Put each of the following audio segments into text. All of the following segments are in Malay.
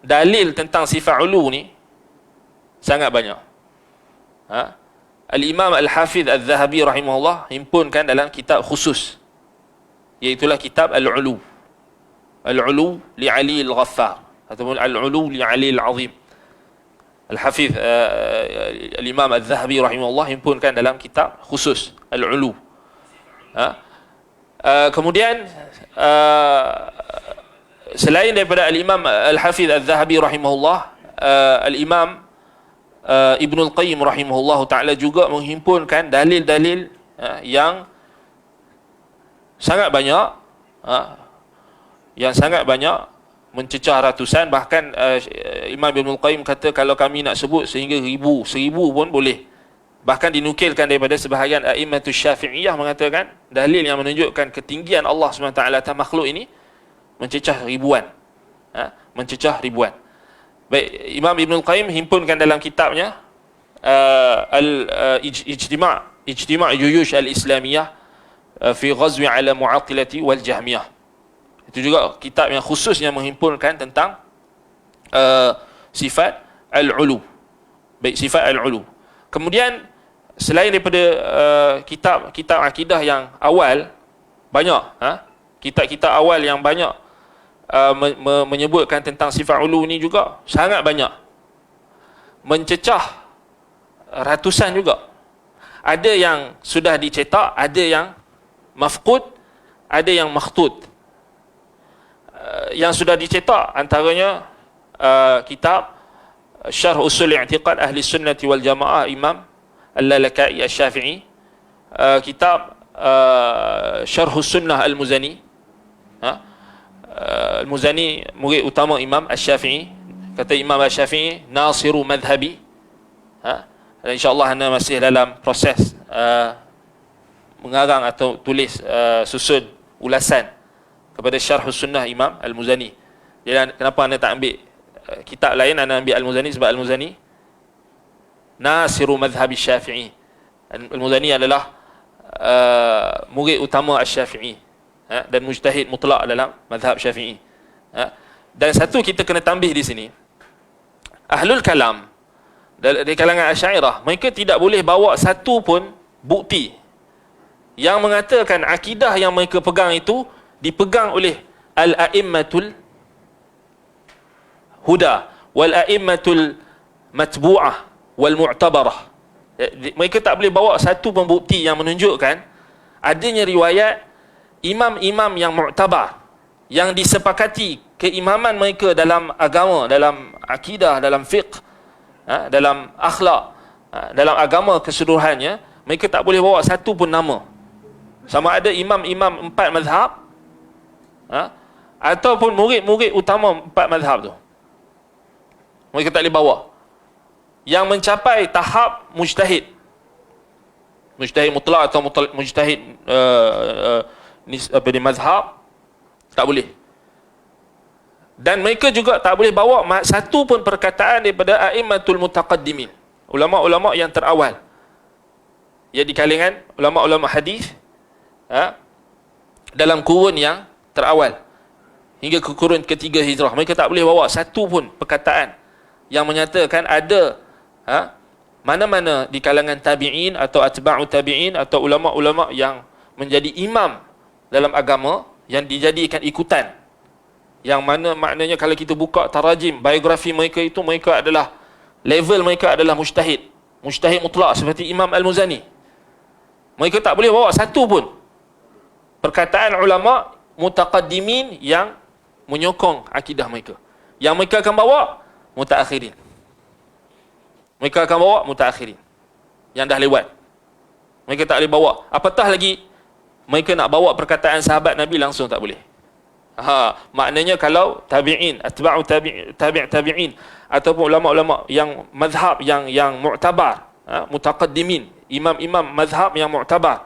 dalil tentang sifat ulu ni sangat banyak. Al-Imam Al-Hafidh Al-Zahabi rahimahullah himpunkan dalam kitab khusus, iaitulah kitab Al-Ulu. Al-Ulu li Ali Al-Ghaffar ataupun Al-Ulu li Ali Al-Azim. Al-Hafidh Al-Imam Al-Zahabi rahimahullah himpunkan dalam kitab khusus Al-Ulu. Kemudian selain daripada Al-Imam Al-Hafidh Al-Zahabi rahimahullah, Al-Imam Ibnul Qayyim rahimahullah ta'ala juga menghimpunkan dalil-dalil yang sangat banyak, mencecah ratusan. Bahkan Imam Ibnul Qayyim kata kalau kami nak sebut sehingga seribu pun boleh. Bahkan dinukilkan daripada sebahagian a'immatus Syafi'iyah mengatakan dalil yang menunjukkan ketinggian Allah SWT atas makhluk ini mencecah ribuan. Baik, Imam Ibnul Qayyim himpunkan dalam kitabnya Ijtima' Juyush Al-Islamiyah fi Ghazwi ala Mu'attilati wal Jahmiyah. Itu juga kitab yang khusus yang menghimpunkan tentang sifat Al-Ulu. Baik, sifat Al-Ulu. Kemudian selain daripada kitab akidah yang awal, banyak kitab-kitab awal yang banyak menyebutkan tentang sifat ulu ni juga sangat banyak, mencecah ratusan juga. Ada yang sudah dicetak, ada yang mafqud, ada yang makhtut. Yang sudah dicetak antaranya kitab Syarh Usul I'tiqad Ahli Sunnati wal Jamaah Imam Al-Lalaka'i Asy-Syafi'i, kitab Syarh Sunnah Al-Muzani. Al-Muzani murid utama Imam Asy-Syafi'i. Kata Imam Asy-Syafi'i, nasiru madhabi. Dan insyaAllah anda masih dalam proses mengarang atau tulis susun ulasan kepada Syarh Sunnah Imam Al-Muzani. Jadi kenapa anda tak ambil kitab lain, anda ambil Al-Muzani? Sebab Al-Muzani nasiru madhabi Syafi'i. Al-Muzani adalah murid utama Asy-Syafi'i dan mujtahid mutlak dalam mazhab Syafi'i. Dan satu kita kena tambih di sini, Ahlul Kalam dari kalangan Asy'ariyah, mereka tidak boleh bawa satu pun bukti yang mengatakan akidah yang mereka pegang itu dipegang oleh al-a'immatul huda wal a'immatul matbu'ah wal mu'tabarah. Mereka tak boleh bawa satu pun bukti yang menunjukkan adanya riwayat imam-imam yang mu'tabar, yang disepakati keimaman mereka dalam agama, dalam akidah, dalam fiqh, dalam akhlak, dalam agama keseluruhannya. Mereka tak boleh bawa satu pun nama, sama ada imam-imam 4 mazhab ataupun murid-murid utama 4 mazhab tu. Mereka tak boleh bawa yang mencapai tahap mujtahid mutlak atau mujtahid di mazhab, tak boleh. Dan mereka juga tak boleh bawa satu pun perkataan daripada a'immatul mutaqaddimin, ulama-ulama yang terawal, ya, di kalangan ulama-ulama hadis dalam kurun yang terawal hingga ke kurun ketiga hijrah. Mereka tak boleh bawa satu pun perkataan yang menyatakan ada mana-mana di kalangan tabi'in atau atba'u tabi'in atau ulama-ulama yang menjadi imam dalam agama yang dijadikan ikutan, yang mana maknanya kalau kita buka tarajim, biografi mereka itu, mereka adalah level mereka adalah mujtahid mutlak seperti Imam Al-Muzani. Mereka tak boleh bawa satu pun perkataan ulama mutaqaddimin yang menyokong akidah mereka. Yang mereka akan bawa mutaakhirin. Mereka akan bawa mutaakhirin yang dah lewat. Mereka tak boleh bawa. Apatah lagi mereka nak bawa perkataan sahabat Nabi langsung, tak boleh. Maknanya kalau tabi'in, atba'u tabi'in ataupun ulama-ulama yang mazhab yang mu'tabar, mutaqaddimin, imam-imam mazhab yang mu'tabar,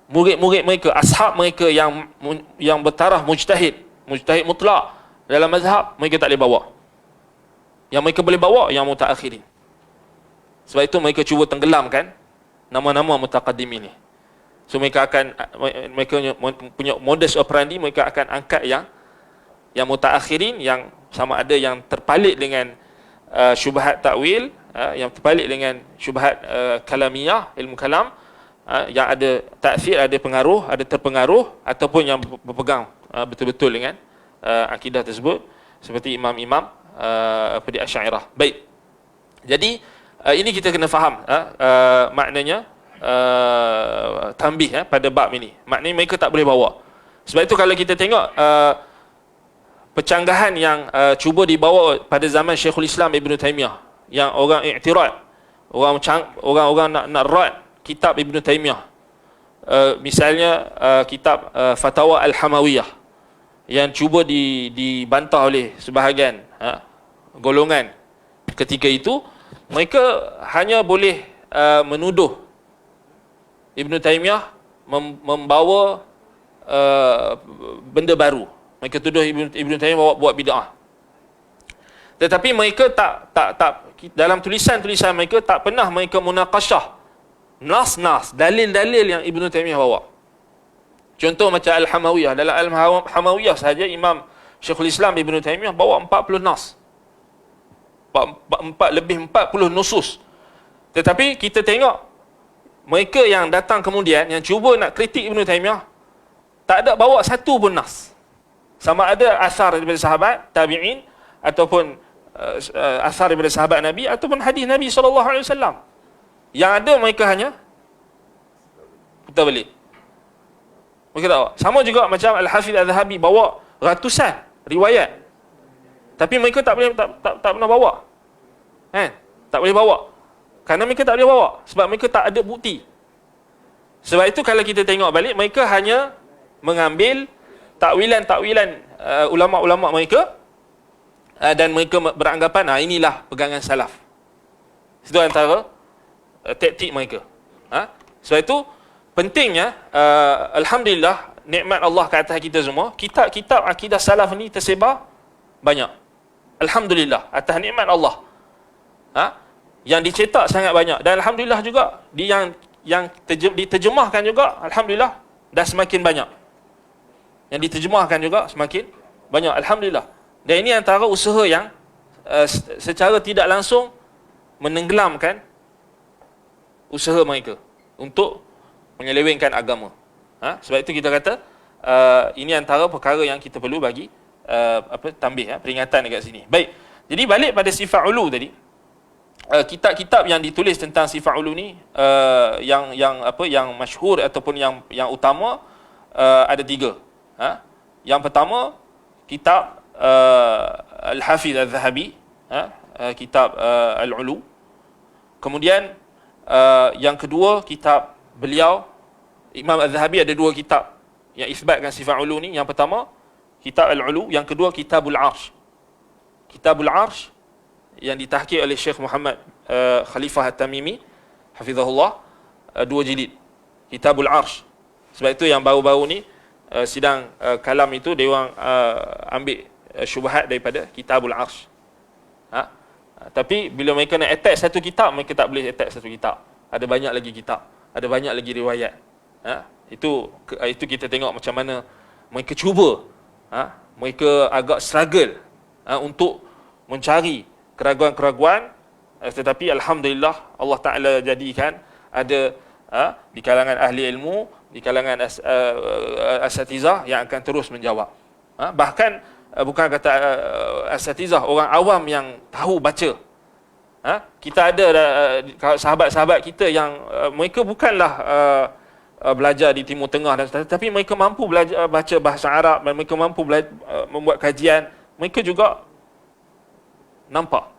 murid-murid mereka, ashab mereka yang bertaraf mujtahid mutlak dalam mazhab, mereka tak boleh bawa. Yang mereka boleh bawa yang mutaakhirin. Sebab itu mereka cuba tenggelamkan nama-nama mutaqaddimin ni. So mereka punya modus operandi, mereka akan angkat Yang mutaakhirin, yang sama ada yang terpalit dengan syubhat takwil, yang terpalit dengan syubhat kalamiyah, ilmu kalam, yang ada taksir, ada pengaruh, ada terpengaruh, ataupun yang berpegang betul-betul dengan akidah tersebut, seperti imam-imam di Asy'ariyah. Baik. Jadi ini kita kena faham maknanya tambih pada bab ini. Maknanya mereka tak boleh bawa. Sebab itu kalau kita tengok pecanggahan yang cuba dibawa pada zaman Syekhul Islam Ibn Taymiyah, yang orang i'tirad, orang nak rad kitab Ibn Taymiyah, misalnya kitab Fatawa Al-Hamawiyah, yang cuba dibantah oleh sebahagian golongan ketika itu. Mereka hanya boleh menuduh Ibn Taymiyah membawa benda baru. Mereka tuduh Ibn Taymiyah buat bid'ah. Tetapi mereka tak dalam tulisan-tulisan mereka tak pernah mereka munaqashah nas dalil-dalil yang Ibn Taymiyah bawa. Contoh macam Al-Hamawiyah. Dalam Al-Hamawiyah sahaja Imam Syekhul Islam Ibn Taymiyah bawa 40 nas. Lebih 40 nusus. Tetapi kita tengok mereka yang datang kemudian, yang cuba nak kritik Ibn Taymiyah, tak ada bawa satu pun nas. Sama ada asar daripada sahabat, tabi'in, ataupun asar daripada sahabat Nabi, ataupun hadis Nabi SAW. Yang ada mereka hanya putar balik. Mereka tak bawa. Sama juga macam Al-Hafiz Al-Zahabi bawa ratusan riwayat, tapi mereka tak pernah bawa. Tak boleh bawa. Kerana mereka tak boleh bawa. Sebab mereka tak ada bukti. Sebab itu kalau kita tengok balik, mereka hanya mengambil takwilan-takwilan ulama-ulama mereka, dan mereka beranggapan inilah pegangan salaf. Itu antara taktik mereka. Sebab itu pentingnya, alhamdulillah, nikmat Allah ke atas kita semua, kitab-kitab akidah salaf ni tersebar banyak. Alhamdulillah, atas nikmat Allah. Yang dicetak sangat banyak, dan alhamdulillah juga yang diterjemahkan juga, alhamdulillah, dah semakin banyak. Yang diterjemahkan juga semakin banyak, alhamdulillah. Dan ini antara usaha yang secara tidak langsung menenggelamkan usaha mereka untuk menyelewengkan agama. Sebab itu kita kata ini antara perkara yang kita perlu bagi tambih, peringatan dekat sini. Baik. Jadi balik pada sifat ulu tadi. Kitab-kitab yang ditulis tentang sifat ulu ni, yang masyhur ataupun yang utama, ada 3. Yang pertama, kitab Al-Hafiz Al-Zahabi, kitab Al-Ulu. Kemudian yang kedua, kitab beliau Imam Al-Zahabi ada 2 kitab yang isbatkan sifat ulu ni. Yang pertama kitab Al-Ulu, yang kedua Kitabul Arsh. Kitabul Arsh yang ditahqiq oleh Syekh Muhammad Khalifah At-Tamimi hafizahullah, 2 jilid Kitabul Arsh. Sebab itu yang baru-baru ni sidang kalam itu dia orang ambil syubhat daripada Kitabul Arsh. Tapi bila mereka nak attack satu kitab, mereka tak boleh attack satu kitab. Ada banyak lagi kitab, ada banyak lagi riwayat. Itu kita tengok macam mana mereka cuba, mereka agak struggle untuk mencari keraguan-keraguan, tetapi alhamdulillah Allah Taala jadikan ada di kalangan ahli ilmu, di kalangan asatizah yang akan terus menjawab. Bahkan bukan kata asatizah, orang awam yang tahu baca. Kita ada sahabat-sahabat kita yang mereka bukanlah belajar di Timur Tengah dan tapi mereka mampu belajar baca bahasa Arab, dan mereka mampu membuat kajian. Mereka juga nampak.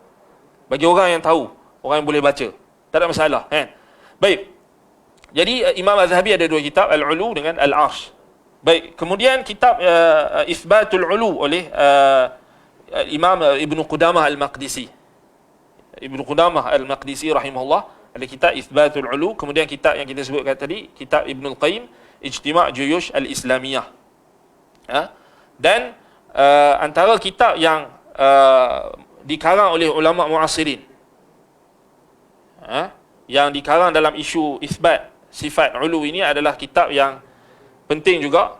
Bagi orang yang tahu, orang yang boleh baca, tak ada masalah, kan? Baik. Jadi Imam Az-Zahabi ada 2 kitab, Al-Ulu dengan Al-Arsh. Baik, kemudian kitab Itsbatul Ulu oleh Imam Ibn Qudamah Al-Maqdisi. Ibn Qudamah Al-Maqdisi rahimahullah ada kitab Itsbatul Ulu. Kemudian kitab yang kita sebutkan tadi, kitab Ibn Al-Qayyim, Ijtima' Juyush Al-Islamiyah. Dan antara kitab yang dikarang oleh ulama muasirin, yang dikarang dalam isu isbat sifat ulu ini adalah kitab yang penting juga,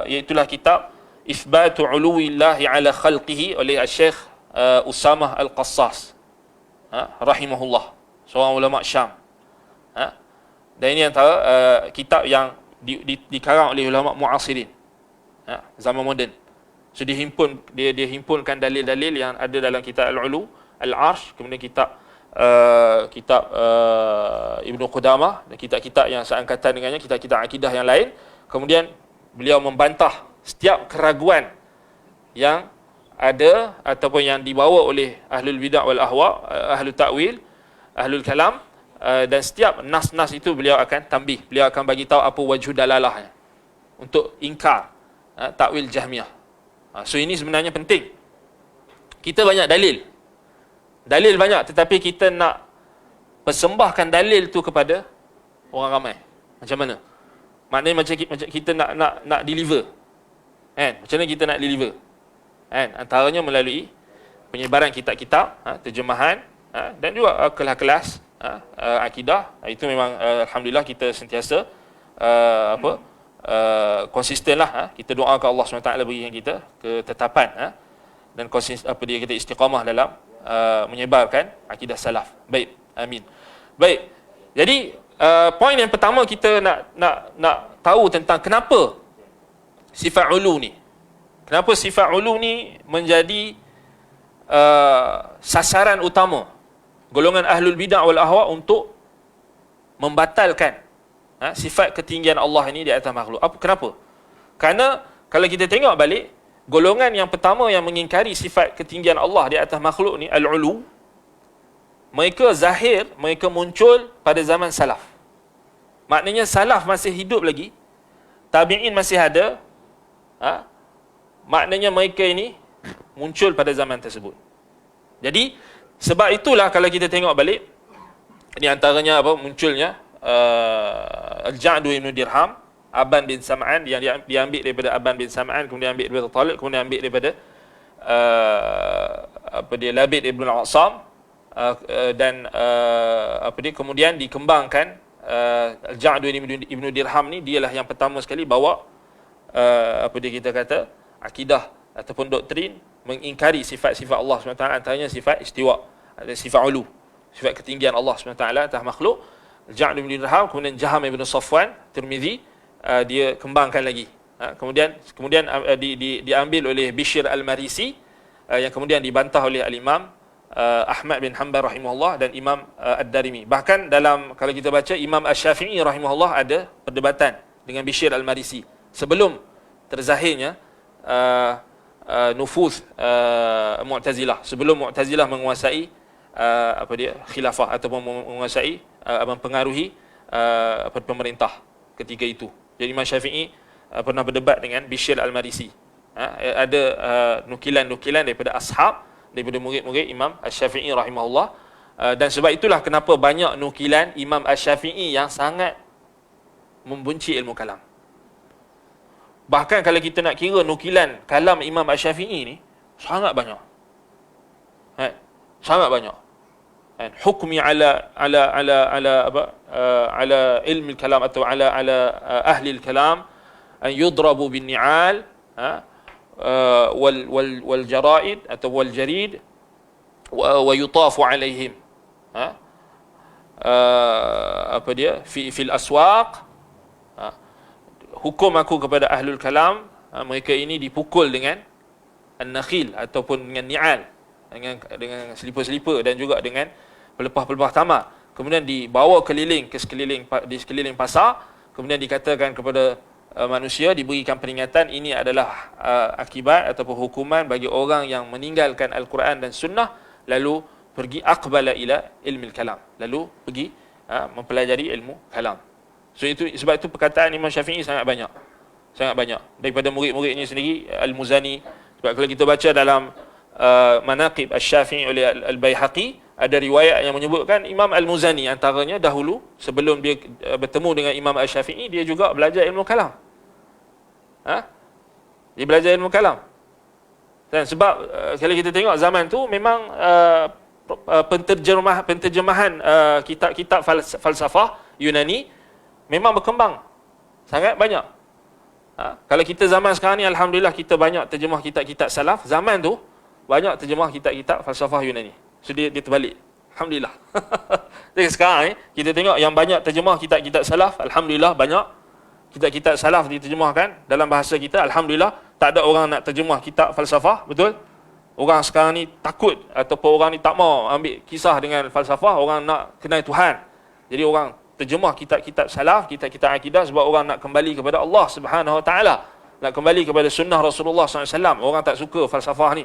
iaitulah kitab Ithbatu uluwillahi ala khalqihi oleh Syekh Usamah Al-Qassas, rahimahullah, seorang ulama Syam. Dan ini antara kitab yang dikarang oleh ulama muasirin, zaman moden. So dia himpunkan dalil-dalil yang ada dalam kitab Al-Ulu, Al-Arsh, kemudian kitab Ibnu Qudamah dan kitab-kitab yang seangkatan dengannya, kitab-kitab akidah yang lain. Kemudian beliau membantah setiap keraguan yang ada ataupun yang dibawa oleh ahlul bidah wal ahwa, ahlul ta'wil, ahlul kalam, dan setiap nas-nas itu beliau akan tambih, beliau akan bagi tahu apa wajhu dalalahnya untuk ingkar takwil Jahmiyah. So ini sebenarnya penting. Kita banyak dalil banyak, tetapi kita nak persembahkan dalil tu kepada orang ramai. Macam mana? Maknanya macam kita nak deliver, kan? Macam mana kita nak deliver, kan? Antaranya melalui penyebaran kitab-kitab, terjemahan, dan juga kelas-kelas akidah. Itu memang alhamdulillah kita sentiasa konsisten lah. Kita doa ke Allah SWT berikan kita ketetapan, dan kita istiqamah dalam menyebarkan akidah salaf. Baik, amin. Baik. Jadi poin yang pertama kita nak tahu tentang kenapa sifat ulu ni. Kenapa sifat ulu ni menjadi sasaran utama golongan ahlul bidah wal ahwa untuk membatalkan sifat ketinggian Allah ini di atas makhluk. Kenapa? Kerana kalau kita tengok balik, golongan yang pertama yang mengingkari sifat ketinggian Allah di atas makhluk ni, al-ulu, mereka muncul pada zaman salaf. Maknanya salaf masih hidup lagi, tabi'in masih ada, maknanya mereka ini muncul pada zaman tersebut. Jadi sebab itulah kalau kita tengok balik, ini antaranya munculnya Al-Ja'du ibn Dirham, Aban bin Sam'an, yang diambil daripada Aban bin Sam'an, kemudian ambil daripada Talib, kemudian ambil daripada Labid ibn al-Aqsam, dan kemudian dikembangkan. Al-Ja'du ibn Dirham ni dialah yang pertama sekali bawa kita kata akidah ataupun doktrin mengingkari sifat-sifat Allah SWT, antaranya sifat istiwa, sifat ulu, sifat ketinggian Allah SWT atas makhluk. Al-Ja'du ibn Dirham, kemudian Jaham ibn Safwan Tirmizi, dia kembangkan lagi. Kemudian diambil oleh Bishr al-Marisi, yang kemudian dibantah oleh al-Imam Ahmad bin Hanbal rahimahullah dan Imam Ad-Darimi. Bahkan kalau kita baca, Imam Asy-Syafi'i rahimahullah ada perdebatan dengan Bishr al-Marisi sebelum terzahirnya nufuz Mu'tazilah, sebelum Mu'tazilah menguasai khilafah ataupun menguasai mempengaruhi pemerintah ketika itu. Jadi Imam Syafi'i pernah berdebat dengan Bishr al-Marisi. Ada nukilan-nukilan daripada ashab, daripada murid-murid Imam Asy-Syafi'i rahimahullah. Dan sebab itulah kenapa banyak nukilan Imam Asy-Syafi'i yang sangat membenci ilmu kalam. Bahkan kalau kita nak kira nukilan kalam Imam Asy-Syafi'i ni, sangat banyak. Sangat banyak. Hukmi ala ilmi al-kalam atau ala ahli al-kalam an yudrabu bin ni'al wal jaraid atau wal jarid wa yutafu alaihim fil aswaq. Hukum aku kepada ahlul kalam, mereka ini dipukul dengan an-nakhil ataupun dengan ni'al, dengan selipar-selipar dan juga dengan pelepah-pelepah tamar, kemudian dibawa di sekeliling pasar, kemudian dikatakan kepada manusia, diberikan peringatan, ini adalah akibat ataupun hukuman bagi orang yang meninggalkan Al-Quran dan Sunnah, lalu pergi aqbala ila ilmi al-kalam, lalu pergi mempelajari ilmu kalam. So sebab itu perkataan Imam Syafi'i sangat banyak daripada murid-muridnya sendiri. Al-Muzani, sebab kalau kita baca dalam Manaqib Asy-Syafi'i oleh Al-Baihaqi, ada riwayat yang menyebutkan Imam Al-Muzani antaranya dahulu sebelum dia bertemu dengan Imam Asy-Syafi'i, dia juga belajar ilmu kalam. Dia belajar ilmu kalam. Dan sebab kalau kita tengok zaman tu memang penterjemahan kitab-kitab falsafah Yunani memang berkembang sangat banyak. Kalau kita zaman sekarang ni, alhamdulillah kita banyak terjemah kitab-kitab salaf. Zaman tu banyak terjemah kitab-kitab falsafah Yunani. So dia terbalik. Alhamdulillah. Jadi sekarang kita tengok yang banyak terjemah kitab-kitab salaf, alhamdulillah banyak kitab-kitab salaf diterjemahkan dalam bahasa kita. Alhamdulillah, tak ada orang nak terjemah kitab falsafah, betul? Orang sekarang ni takut ataupun orang ni tak mau ambil kisah dengan falsafah, orang nak kenal Tuhan. Jadi orang terjemah kitab-kitab salaf, kitab-kitab akidah sebab orang nak kembali kepada Allah Subhanahu Wa Taala, nak kembali kepada sunnah Rasulullah SAW. Orang tak suka falsafah ni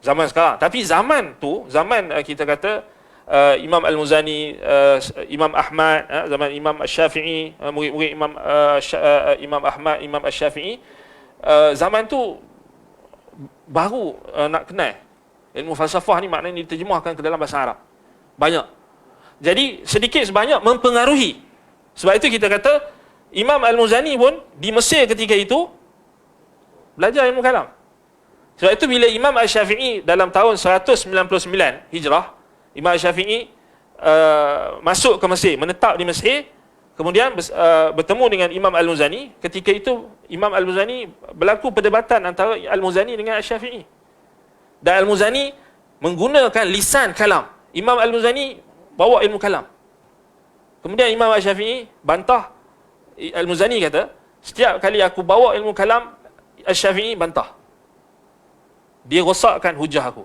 zaman sekarang. Tapi zaman tu, zaman kita kata Imam Al-Muzani, Imam Ahmad, zaman Imam Asy-Syafi'i, murid-murid Imam Ahmad, Imam Asy-Syafi'i, zaman tu baru nak kenal ilmu falsafah ni, maknanya diterjemahkan ke dalam bahasa Arab banyak. Jadi sedikit sebanyak mempengaruhi. Sebab itu kita kata Imam Al-Muzani pun di Mesir ketika itu belajar ilmu kalam. Sebab itu bila Imam Asy-Syafi'i dalam tahun 199 Hijrah, Imam Asy-Syafi'i masuk ke Mesir, menetap di Mesir, kemudian bertemu dengan Imam Al-Muzani. Ketika itu Imam Al-Muzani berlaku perdebatan antara Al-Muzani dengan Asy-Syafi'i. Dan Al-Muzani menggunakan lisan kalam. Imam Al-Muzani bawa ilmu kalam. Kemudian Imam Asy-Syafi'i bantah. Al-Muzani kata, setiap kali aku bawa ilmu kalam, Asy-Syafi'i bantah. Dia rosakkan hujah aku.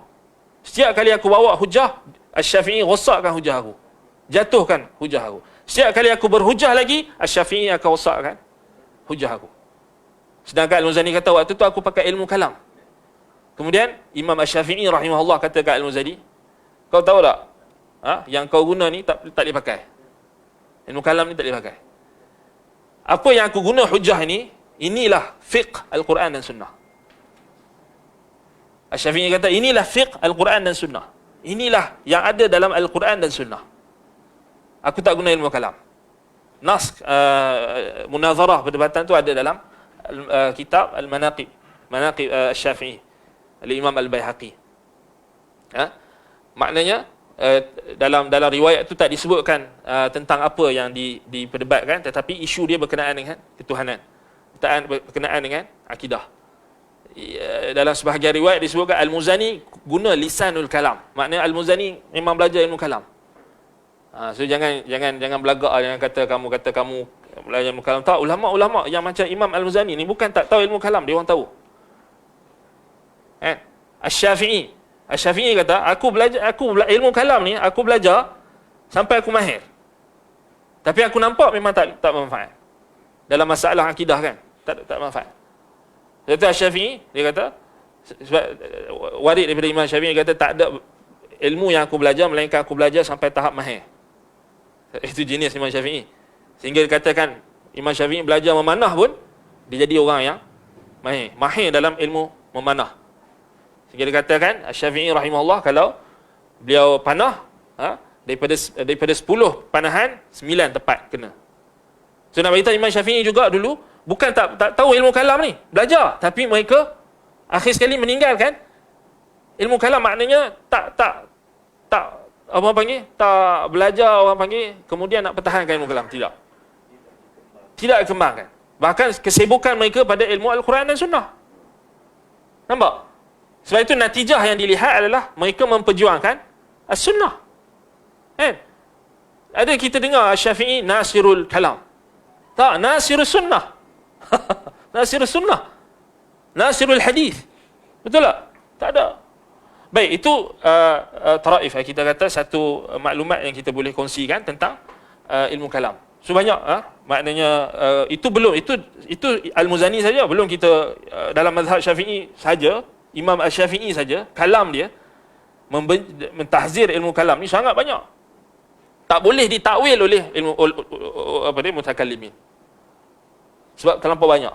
Setiap kali aku bawa hujah, Asy-Syafi'i rosakkan hujah aku, jatuhkan hujah aku. Setiap kali aku berhujah lagi, Asy-Syafi'i akan rosakkan hujah aku. Sedangkan Al-Muzani kata, waktu tu aku pakai ilmu kalam. Kemudian Imam Asy-Syafi'i rahimahullah kata kat Al-Muzani, kau tahu tak, yang kau guna ni tak boleh pakai. Ilmu kalam ni tak boleh pakai. Apa yang aku guna hujah ni, inilah fiqh Al-Quran dan Sunnah. Asy-Syafi'i kata, inilah fiqh Al-Quran dan Sunnah. Inilah yang ada dalam Al-Quran dan Sunnah. Aku tak guna ilmu kalam. Nas, munazarah, perdebatan tu ada dalam kitab Al-Manaqib, Manaqib Asy-Syafi'i, Al-Imam Al-Baihaqi. Maknanya, dalam riwayat tu tak disebutkan tentang apa yang diperdebatkan, tetapi isu dia berkenaan dengan ketuhanan, berkenaan dengan akidah. Dalam sebahagian riwayat disebutkan Al-Muzani guna lisanul kalam. Maknanya Al-Muzani memang belajar ilmu kalam. So jangan belagak, jangan kata kamu belajar ilmu kalam. Tak, ulama-ulama yang macam Imam Al-Muzani ni bukan tak tahu ilmu kalam, dia orang tahu. Asy-Syafi'i kata, aku belajar ilmu kalam ni, aku belajar sampai aku mahir. Tapi aku nampak memang tak bermanfaat. Dalam masalah akidah kan, tak bermanfaat. Jadi Asy-Syafi'i, dia kata, sebab warid daripada Imam Syafi'i, dia kata tak ada ilmu yang aku belajar melainkan aku belajar sampai tahap mahir. Itu jenis Imam Syafi'i. Sehingga dikatakan Imam Syafi'i belajar memanah pun dia jadi orang yang mahir dalam ilmu memanah. Sehingga dikatakan Asy-Syafi'i rahimahullah, kalau beliau panah, daripada 10 panahan 9 tepat kena. So nak beritahu Imam Syafi'i juga dulu bukan tak tahu ilmu kalam ni, belajar, tapi mereka akhir sekali meninggalkan ilmu kalam. Maknanya tak apa panggil, tak belajar, orang panggil, kemudian nak pertahankan ilmu kalam, tidak kembangkan. Bahkan kesibukan mereka pada ilmu Al-Quran dan Sunnah. Nampak? Sebab itu natijah yang dilihat adalah mereka memperjuangkan As-Sunnah. Kan? Ada kita dengar Asy-Syafi'i Nasirul Kalam. Tak, Nasirul Sunnah. Nasirul Sunnah, Nasirul Hadis. Betul tak? Tak ada. Baik, itu taraif, kita kata satu maklumat yang kita boleh kongsikan tentang ilmu kalam. So banyak, maknanya itu belum, itu Al-Muzani saja, belum kita dalam mazhab Syafi'i saja, Imam Asy-Syafi'i saja, kalam dia mentahzir ilmu kalam ni sangat banyak. Tak boleh ditakwil oleh ilmu mutakallimin. Sebab terlampau banyak.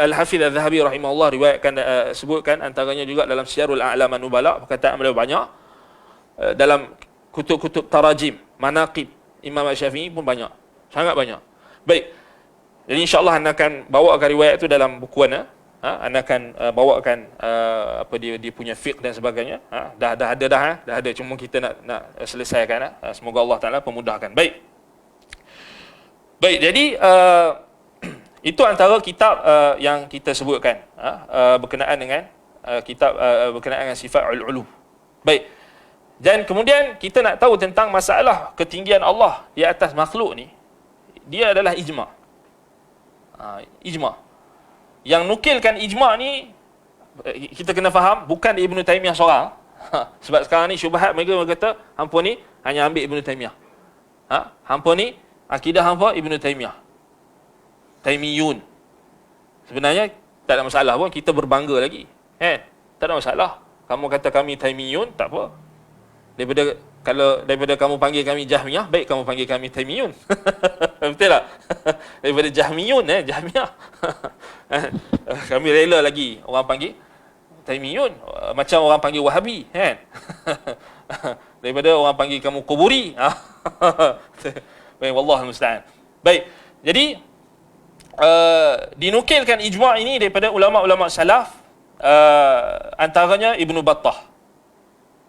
Al-Hafiz Al-Zahabi rahimahullah riwayatkan, sebutkan antaranya juga dalam Syiarul A'lam An-Nubala, perkataan beliau banyak. Dalam kutub-kutub tarajim, manaqib Imam Asy-Syafi'i pun banyak. Sangat banyak. Baik. Jadi insya-Allah anda akan bawakan riwayat itu dalam buku anda. Anda akan bawakan apa dia punya fiqh dan sebagainya. Dah ada, cuma kita nak selesaikan. Semoga Allah Taala pemudahkan. Baik, jadi Itu antara kitab yang kita sebutkan berkenaan dengan kitab berkenaan dengan sifat al-ulu. Baik. Dan kemudian kita nak tahu tentang masalah ketinggian Allah di atas makhluk ni, dia adalah ijma'. Ijma'. Yang nukilkan ijma' ni kita kena faham bukan Ibn Taymiyah seorang. Sebab sekarang ni syubhat mereka kata hampa ni hanya ambil Ibn Taymiyah. Hampa ni akidah hampa Ibn Taymiyah. Taimiyun. Sebenarnya tak ada masalah pun, kita berbangga lagi. Tak ada masalah. Kamu kata kami Taimiyun, tak apa. Daripada kamu panggil kami Jahmiyah, baik kamu panggil kami Taimiyun. Betul tak? Daripada Jahmiyun, Jahmiyah. Kami rela lagi orang panggil Taimiyun, macam orang panggil Wahabi, kan? Daripada orang panggil kamu Kuburi. Baik, wallahu musta'an. Baik. Jadi dinukilkan ijma' ini daripada ulama-ulama salaf, antaranya Ibnu Battah,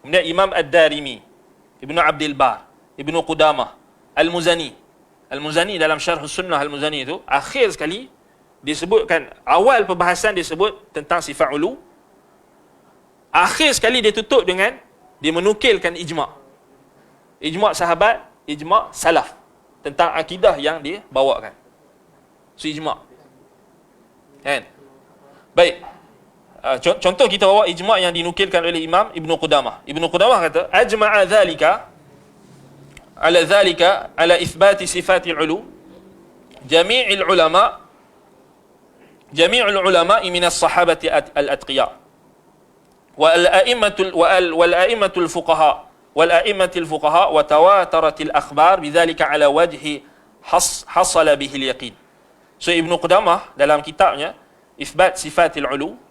kemudian Imam Ad-Darimi, Ibnu Abdul Bar, Ibnu Qudamah, Al-Muzani dalam Syarh Sunnah Al-Muzani itu akhir sekali disebutkan, awal perbahasan disebut tentang sifat ulu, akhir sekali dia tutup dengan dia menukilkan ijma' sahabat, ijma' salaf tentang akidah yang dia bawakan. Ijma'. Kan? Baik. Contoh kita bawa ijma' yang dinukilkan oleh Imam Ibnu Qudamah. Ibnu Qudamah kata, ajma'a dhalika ala ithbati sifatil ulu jami'il ulama min as-sahabati al-atqiya wal a'immatul fuqaha wa tawataratil akhbar bidzalika ala wajhi hasala bihil yaqin. So Ibnu Qudamah dalam kitabnya Ithbat Sifatil Ulu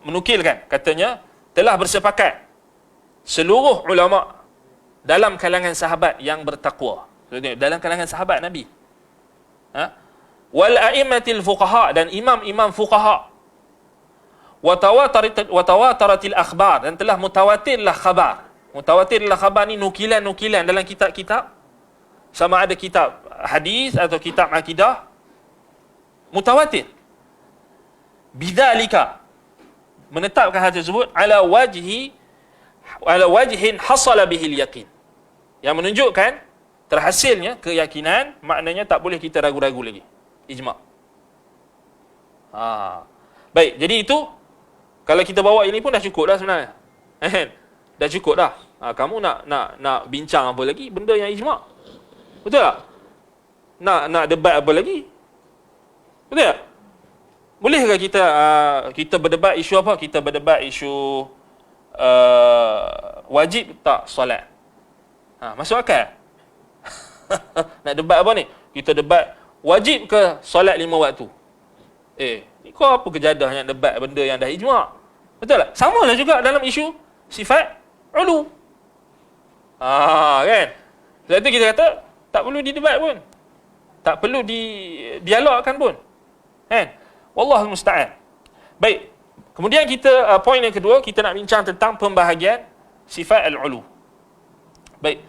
menukilkan, katanya telah bersepakat seluruh ulama dalam kalangan sahabat yang bertakwa, dalam kalangan sahabat Nabi, wal a'immatil fuqaha, dan imam-imam fuqaha, wa tawataratil akhbar, dan telah mutawatirlah khabar. Mutawatirlah khabar ni nukilan-nukilan dalam kitab-kitab, sama ada kitab hadis atau kitab akidah, mutawatir. Bidzalika, menetapkan hal tersebut ala wajhin hasala bihil yaqin, yang menunjukkan terhasilnya keyakinan, maknanya tak boleh kita ragu-ragu lagi. Ijma'. Baik, jadi itu kalau kita bawa ini pun dah cukup dah sebenarnya. Dah cukup dah. Kamu nak bincang apa lagi benda yang ijma'? Betul tak? Nak debat apa lagi? Betul tak? Bolehkah kita berdebat isu apa? Kita berdebat isu wajib tak solat. Masuk akal? Nak debat apa ni? Kita debat wajib ke solat 5 waktu? Kau apa kejadah yang debat benda yang dah ijma'? Betul tak? Sama lah juga dalam isu sifat ulu. Kan? Sebab tu kita kata tak perlu didebat pun. Tak perlu dialogkan pun. Kan? Wallahu musta'an. Baik. Kemudian kita poin yang kedua, kita nak bincang tentang pembahagian sifat al-ulu. Baik.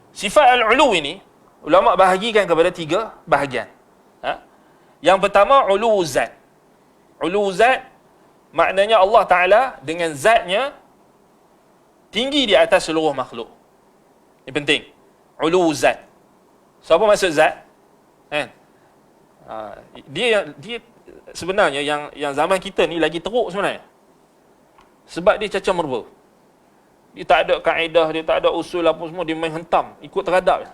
Sifat al-ulu ini ulama bahagikan kepada 3 bahagian. Yang pertama ulu zat. Ulu zat maknanya Allah Taala dengan zatnya tinggi di atas seluruh makhluk. Ini penting. Ulu zat. Siapa maksud zat? Kan? Dia sebenarnya yang zaman kita ni lagi teruk sebenarnya. Sebab dia cacar merba. Dia tak ada kaedah, dia tak ada usul apa semua, dia main hentam, ikut teradap.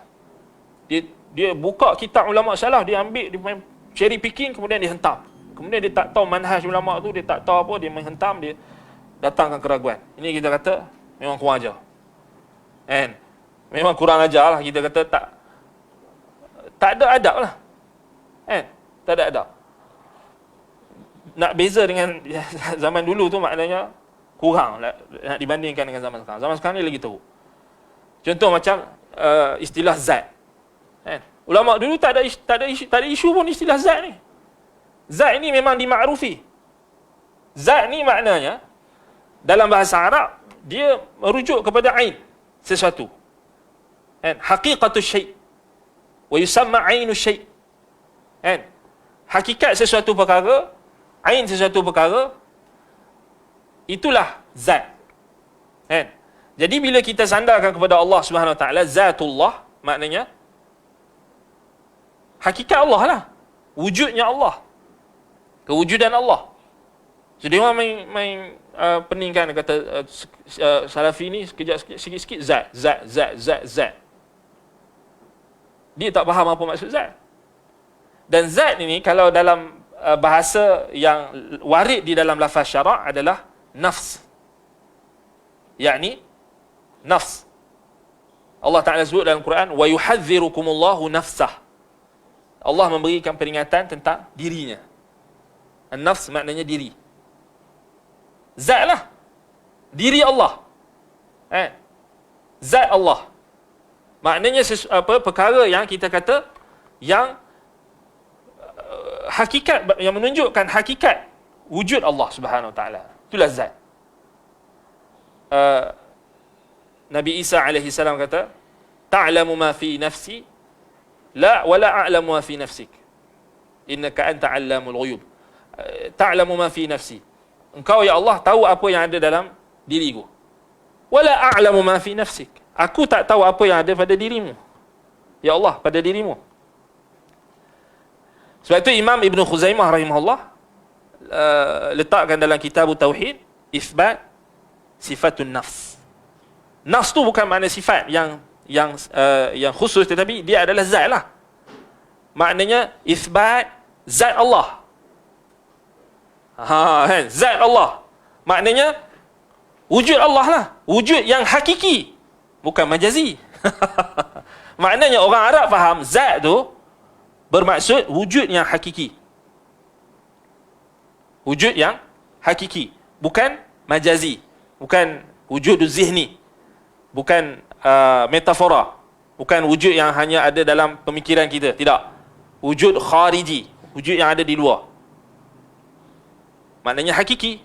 Dia buka kitab ulama salaf, dia ambil, dia main cherry picking, kemudian dia hentam. Kemudian dia tak tahu manhaj ulama tu, dia tak tahu apa, dia main hentam, dia datangkan keraguan. Ini kita kata memang kurang ajar. Kan? Memang kurang ajar lah, kita kata tak ada adab lah. Kan? Tak ada adab. Nak beza dengan zaman dulu tu maknanya kurang nak dibandingkan dengan zaman sekarang. Zaman sekarang ni lagi teruk. Contoh macam istilah zat. Kan? Ulama dulu tak ada isu pun istilah zat ni. Zat ni memang dimakrufi. Zat ni maknanya dalam bahasa Arab dia merujuk kepada ain sesuatu. Kan? Haqiqatus syai' wa yusamma ainu syai'. Kan? hakikat sesuatu perkara, ain sesuatu perkara, itulah zat. Kan? Jadi bila kita sandarkan kepada Allah Subhanahu Wa Taala, zatullah, maknanya hakikat Allah lah, wujudnya Allah, kewujudan Allah. So dia orang main peningkan, kata Salafi ni sekejap sikit-sikit zat. Dia tak faham apa maksud zat. Dan zat ini kalau dalam bahasa yang warid di dalam lafaz syarak adalah nafs. Yakni nafs. Allah Ta'ala sebut dalam Quran, wa yuhadzirukumullahu nafsah. Allah memberikan peringatan tentang dirinya. An-nafs maknanya diri. Zat lah. Diri Allah. Zat Allah. Maknanya perkara yang kita kata yang hakikat, yang menunjukkan hakikat wujud Allah Subhanahu Wa Taala. Itulah zat. Nabi Isa alaihi salam kata, ta'lamu ma fi nafsi la wala a'lamu ma fi nafsik. Innaka anta 'allamul ghuyub. Ta'lamu ma fi nafsi. Engkau ya Allah tahu apa yang ada dalam diriku. Wala a'lamu ma fi nafsik. Aku tak tahu apa yang ada pada dirimu. Ya Allah, pada dirimu. Sebab itu Imam Ibn Khuzaimah rahimahullah letakkan dalam kitab Tauhid isbat sifatun nafs. Nafs tu bukan makna sifat yang khusus, tetapi dia adalah zat lah. Maknanya isbat zat Allah. Kan? Zat Allah. Maknanya wujud Allah lah. Wujud yang hakiki, bukan majazi. Maknanya orang Arab faham zat tu bermaksud wujud yang hakiki. Wujud yang hakiki, bukan majazi, bukan wujud zihni, bukan metafora, bukan wujud yang hanya ada dalam pemikiran kita. Tidak. Wujud khariji, wujud yang ada di luar. Maknanya hakiki.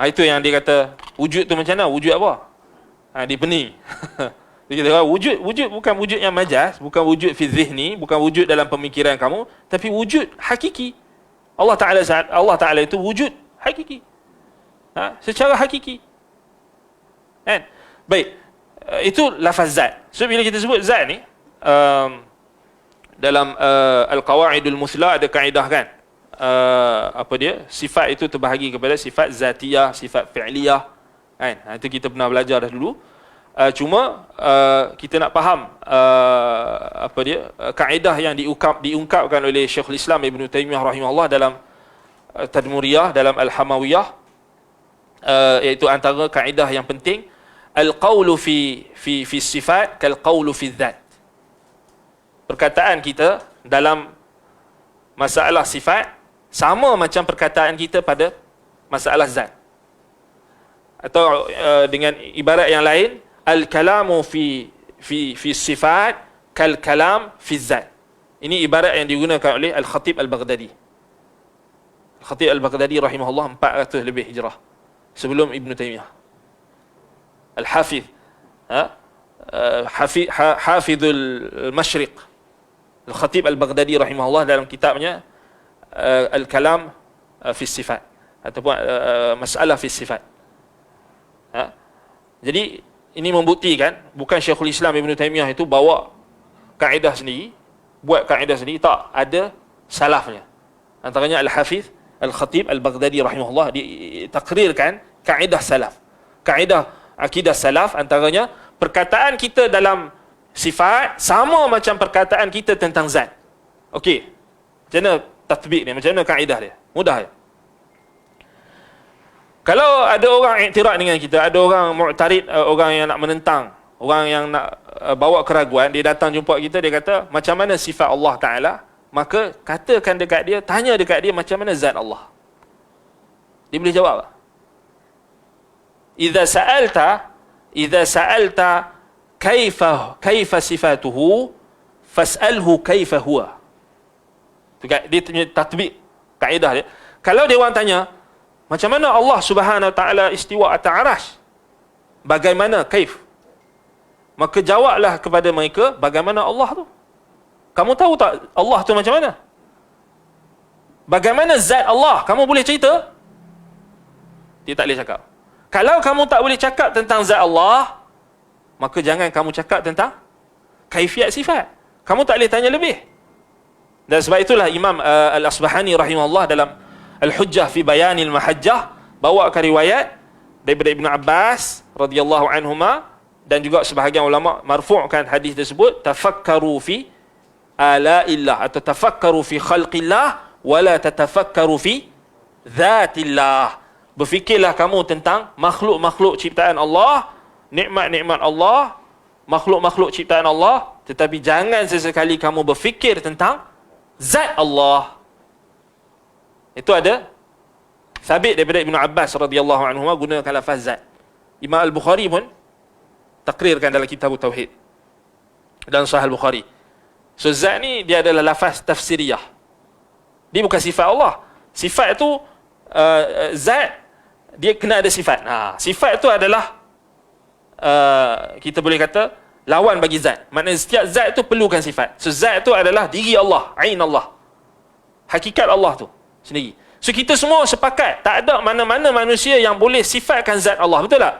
Itu yang dia kata wujud tu macam mana? Wujud apa? Dia pening. Dia kata wujud bukan wujud yang majaz, bukan wujud fi zihni, bukan wujud dalam pemikiran kamu, tapi wujud hakiki. Allah Ta'ala itu wujud hakiki. Secara hakiki. Kan? Baik. Itu lafaz zat. So bila kita sebut zat ni, dalam Al-Qawaidul Muthla ada kaedah kan? Apa dia? Sifat itu terbahagi kepada sifat zatiyah, sifat fi'liyah. Kan? Itu kita pernah belajar dah dulu. Cuma kita nak faham apa dia? Kaedah yang diungkapkan oleh Syekhul Islam Ibn Taymiyah rahimahullah dalam Tadmuriyah, dalam Al-Hamawiyah, iaitu antara kaedah yang penting, al-qawlu fi sifat kal-qawlu fi dzat. Perkataan kita dalam masalah sifat sama macam perkataan kita pada masalah zat. Atau dengan ibarat yang lain, al-kalamu fi sifat kal-kalam fi zat. Ini ibarat yang digunakan oleh Al-Khatib Al-Baghdadi. Al-Khatib Al-Baghdadi rahimahullah 400 lebih hijrah sebelum Ibn Taymiyah. Al-Hafiz Hafizul Mashriq Al-Khatib Al-Baghdadi rahimahullah dalam kitabnya Al-Kalam fi Sifat ataupun Masalah fi Sifat. Jadi ini membuktikan bukan Syekhul Islam Ibn Taymiyah itu bawa kaedah sendiri, buat kaedah sendiri, tak, ada salafnya. Antaranya Al-Hafiz Al-Khatib Al-Baghdadi rahimahullah ditakrirkan kaedah salaf. Kaedah akidah salaf antaranya perkataan kita dalam sifat sama macam perkataan kita tentang zat. Okey. Macam mana tatbik ni? Macam mana kaedah dia? Mudah ya. Kalau ada orang iktiraf dengan kita, ada orang mu'tarid, orang yang nak menentang, orang yang nak bawa keraguan, dia datang jumpa kita, dia kata macam mana sifat Allah Ta'ala, maka katakan dekat dia, tanya dekat dia macam mana zat Allah. Dia boleh jawab tak? Idza sa'alta kaifa sifatuhu fas'alhu kaifa huwa. Dia punya tatbik kaedah dia. Kalau dia orang tanya macam mana Allah Subhanahu Wa Taala istiwa atas arasy, bagaimana kaif, maka jawablah kepada mereka bagaimana Allah tu. Kamu tahu tak Allah tu macam mana? Bagaimana zat Allah? Kamu boleh cerita? Dia tak boleh cakap. Kalau kamu tak boleh cakap tentang zat Allah, maka jangan kamu cakap tentang kaifiat sifat. Kamu tak boleh tanya lebih. Dan sebab itulah Imam Al-Asbahani rahimahullah dalam Al-Hujjah fi Bayanil Mahajjah bawakan riwayat daripada Ibn Abbas radhiyallahu anhuma, dan juga sebahagian ulama marfu'kan hadis tersebut, tafakkaru fi ala'illah atau tafakkaru fi khalqillah wala tatafakkaru fi dhatillah. Berfikirlah kamu tentang makhluk-makhluk ciptaan Allah, nikmat-nikmat Allah, makhluk-makhluk ciptaan Allah, tetapi jangan sesekali kamu berfikir tentang zat Allah. Itu ada sabit daripada Ibn Abbas radhiyallahu anhu gunakan lafaz zat. Imam Al-Bukhari pun takrirkan dalam kitab Tauhid dan Sahih Al-Bukhari. So zat ni dia adalah lafaz tafsiriyah. Dia bukan sifat Allah. Sifat itu zat, dia kena ada sifat. Sifat itu adalah kita boleh kata lawan bagi zat. Maknanya setiap zat itu perlukan sifat. So zat itu adalah diri Allah, ain Allah, hakikat Allah tu sendiri. So kita semua sepakat tak ada mana-mana manusia yang boleh sifatkan zat Allah, betul tak?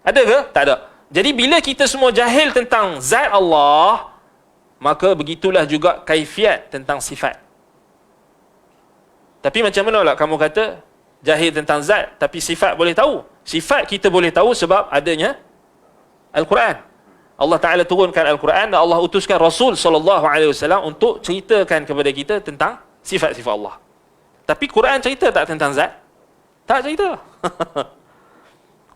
Ada ke? Tak ada. Jadi bila kita semua jahil tentang zat Allah, maka begitulah juga kaifiat tentang sifat. Tapi macam mana pula kamu kata jahil tentang zat tapi sifat boleh tahu? Sifat kita boleh tahu sebab adanya Al-Quran. Allah Ta'ala turunkan Al-Quran dan Allah utuskan Rasul SAW untuk ceritakan kepada kita tentang sifat-sifat Allah. Tapi Quran cerita tak tentang zat? Tak cerita.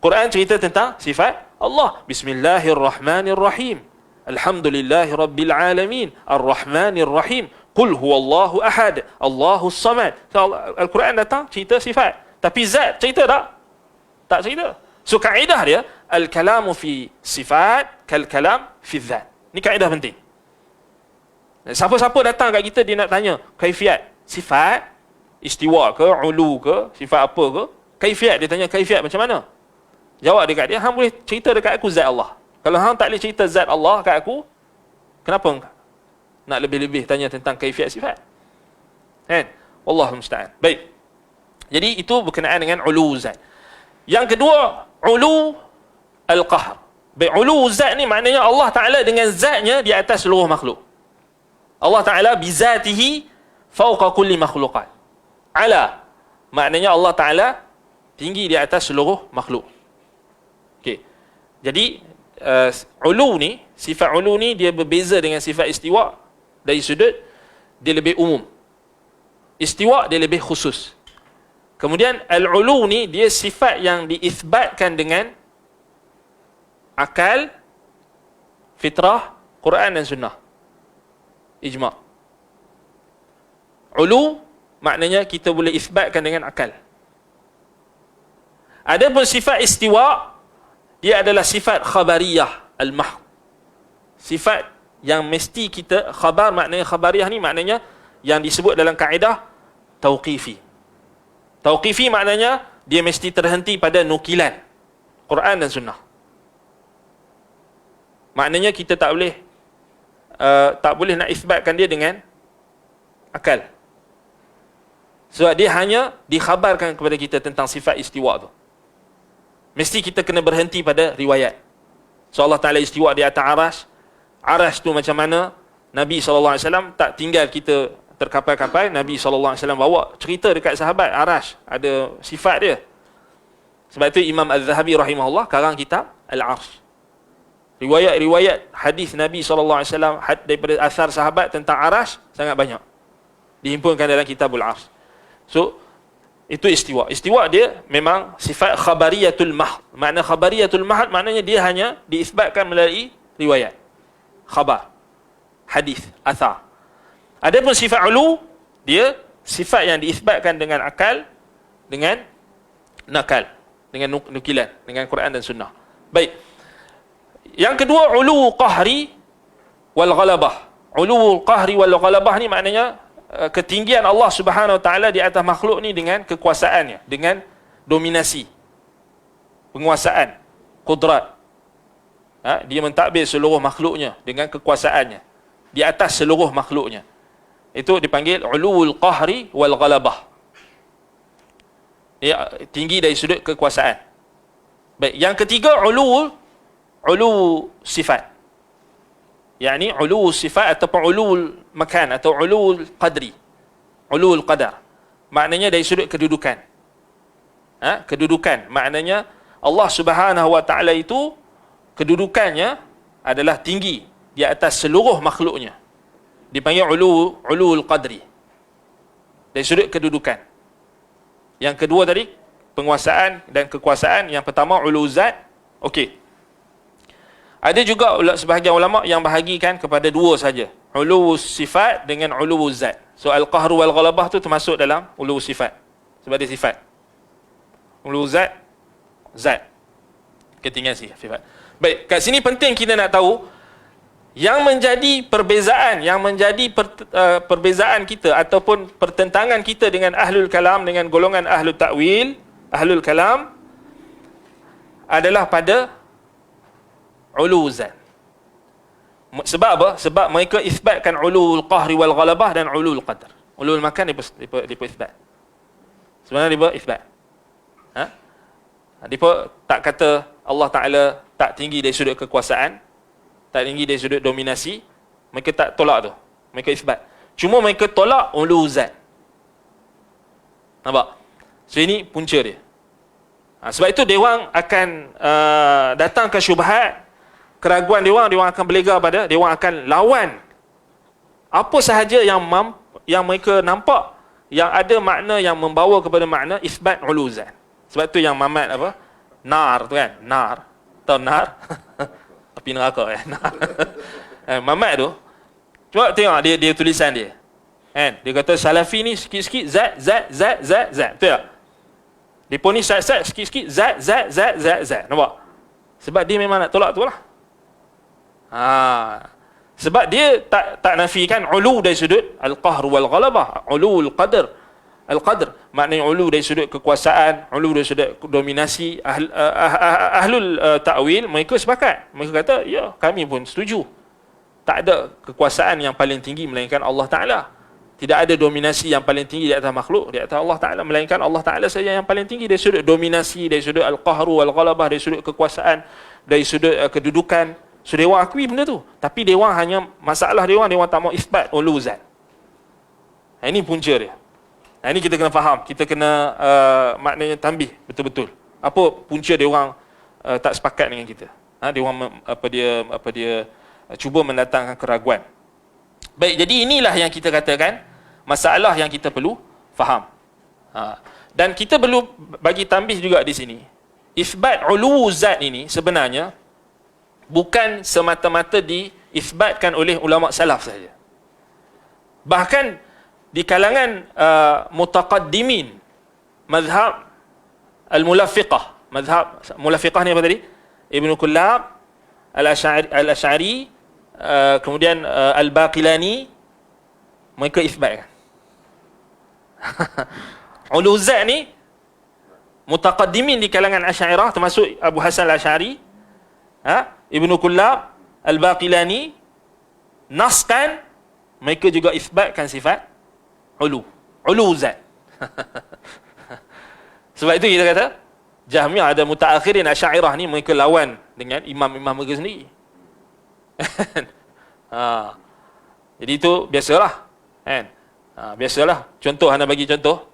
Quran cerita tentang sifat Allah. Bismillahirrahmanirrahim. Alhamdulillahi rabbil alamin. Ar-Rahmanir Rahim. Qul huwallahu ahad. Allahus samad. Al-Quran datang cerita sifat. Tapi zat cerita tak? Tak cerita. So kaedah dia, al-kalamu fi sifat kal-kalam fi zat. Ni kaedah penting. Siapa-siapa datang kat kita, dia nak tanya kaifiat sifat, istiwa ke, ulu ke, sifat apa ke, kaifiat, dia tanya kaifiat macam mana? Jawab dekat dia, hang boleh cerita dekat aku zat Allah. Kalau hang tak boleh cerita zat Allah kat aku, kenapa nak lebih-lebih tanya tentang kaifiat sifat? Kan? Wallahu musta'an. Baik. Jadi itu berkenaan dengan ulu zat. Yang kedua, ulu al-qahr. Baik, ulu zat ni maknanya Allah Ta'ala dengan zatnya di atas seluruh makhluk. Allah Ta'ala bizatihi fawqa kulli makhluqat. Ala maknanya Allah Ta'ala tinggi di atas seluruh makhluk. Okey. Jadi ulu ni, sifat ulu ni dia berbeza dengan sifat istiwa dari sudut dia lebih umum. Istiwa dia lebih khusus. Kemudian al-ulu ni dia sifat yang diisbatkan dengan akal, fitrah, Quran dan sunnah. Ijma'. Ulu maknanya kita boleh isbatkan dengan akal. Adapun sifat istiwa, dia adalah sifat khabariyah al-mahd. Sifat yang mesti kita, khabar maknanya khabariyah ni maknanya yang disebut dalam kaedah tauqifi. Tauqifi maknanya dia mesti terhenti pada nukilan Quran dan sunnah. Maknanya kita tak boleh nak isbatkan dia dengan akal. Sebab dia hanya dikhabarkan kepada kita tentang sifat istiwa tu. Mesti kita kena berhenti pada riwayat. So Allah Ta'ala istiwa di atas arash. Arash tu macam mana? Nabi SAW tak tinggal kita terkapai-kapai. Nabi SAW bawa cerita dekat sahabat arash. Ada sifat dia. Sebab itu Imam Al-Zahabi rahimahullah karang kitab Al-Arsh. Riwayat-riwayat hadis Nabi SAW daripada asar sahabat tentang arash sangat banyak. Dihimpunkan dalam kitabul Arsh. So, itu istiwa. Istiwa dia memang sifat khabariyatul mahd. Makna khabariyatul mahd maknanya dia hanya diisbatkan melalui riwayat. Khabar. Hadis, asar. Adapun sifat ulu, dia sifat yang diisbatkan dengan akal, dengan nakal, dengan nukilan, dengan Quran dan sunnah. Baik. Yang kedua, ulu qahri wal ghalabah. Ulu qahri wal ghalabah ni maknanya ketinggian Allah Subhanahu Wa Taala di atas makhluk ni dengan kekuasaannya, dengan dominasi, penguasaan, kudrat. Dia mentadbir seluruh makhluknya dengan kekuasaannya di atas seluruh makhluknya. Itu dipanggil uluwul qahri wal ghalabah. Ya, tinggi dari sudut kekuasaan. Baik, yang ketiga ulu sifat. yakni ulu sifat ataupun ulu makan atau ulu qadri. Ulu qadar. Maknanya dari sudut kedudukan. Kedudukan. Maknanya Allah Subhanahu wa taala itu kedudukannya adalah tinggi di atas seluruh makhluknya. Dipanggil ulul qadri. Dari sudut kedudukan. Yang kedua tadi penguasaan dan kekuasaan. Yang pertama ulu zat. Okey. Ada juga sebahagian ulama yang bahagikan kepada dua saja. Ulu sifat dengan ulu zat. So al-qahru wal ghalabah tu termasuk dalam ulu sifat. Sebab dia sifat. Ulu zat, zat. Ketinggian sifat. Baik, kat sini penting kita nak tahu yang menjadi perbezaan, perbezaan kita ataupun pertentangan kita dengan ahlul kalam, dengan golongan ahlul ta'wil, ahlul kalam adalah pada ulu zat. Sebab apa? Sebab mereka isbatkan ulul qahri wal ghalabah dan ulul qadar. Ulul makan dia isbat. Sebenarnya dia isbat. Dia tak kata Allah Ta'ala tak tinggi dari sudut kekuasaan, tak tinggi dari sudut dominasi. Mereka tak tolak tu. Mereka isbat. Cuma mereka tolak ulu zat. Nampak? So ini punca dia. Sebab itu diorang akan datang ke syubhat, keraguan diorang akan berlega pada, diorang akan lawan apa sahaja yang mereka nampak yang ada makna yang membawa kepada makna isbat ulu zat. Sebab tu yang Mamat apa? Nar tu kan? Nar. Tahu nar? Api neraka kan? Nar. Mamat tu, cuba tengok dia tulisan dia. Kan? Dia kata Salafi ni sikit-sikit zat. Betul tak? Dia pun ni zat sikit-sikit zat. Nampak? Sebab dia memang nak tolak tu lah. Sebab dia tak nafikan ulu dari sudut al-qahr wal ghalabah, ulu al-qadr. Al-qadr maknanya ulu dari sudut kekuasaan, ulu dari sudut dominasi. Ahlul ta'wil mereka sepakat. Mereka kata, ya, kami pun setuju. Tak ada kekuasaan yang paling tinggi melainkan Allah Ta'ala. Tidak ada dominasi yang paling tinggi di atas makhluk, di atas Allah Ta'ala, melainkan Allah Ta'ala saja yang paling tinggi dari sudut dominasi, dari sudut al-qahru wal-ghalabah, dari sudut kekuasaan, dari sudut kedudukan. So, dewan akui benda tu. Tapi dewan hanya, masalah dewan tak mau isbat ulu zat. Ini punca dia. Ini kita kena faham. Kita kena maknanya tambih betul-betul. Apa punca dewan tak sepakat dengan kita. Dewan dia cuba mendatangkan keraguan. Baik, jadi inilah yang kita katakan masalah yang kita perlu faham. Dan kita perlu bagi tambih juga di sini. Isbat ulu zat ini sebenarnya bukan semata-mata diisbatkan oleh ulama salaf saja. Bahkan di kalangan mutaqaddimin mazhab al-mulafiqah. Mazhab mulafiqah ni apa tadi? Ibnu Kullab, al-Asy'ari, kemudian al-Baqilani, mereka isbatkan. Ulu zat ni mutaqaddimin di kalangan Asy'ariyah termasuk Abu Hasan al-Asy'ari, Ibnu Kullab, al-Baqilani, naskan mereka juga isbatkan sifat ulu zat. Sebab itu kita kata Jahmiyah ada mutaakhirin Asy'ariyah ni mereka lawan dengan imam-imam mereka sendiri. Jadi itu biasalah kan. Biasalah. Contoh anda bagi contoh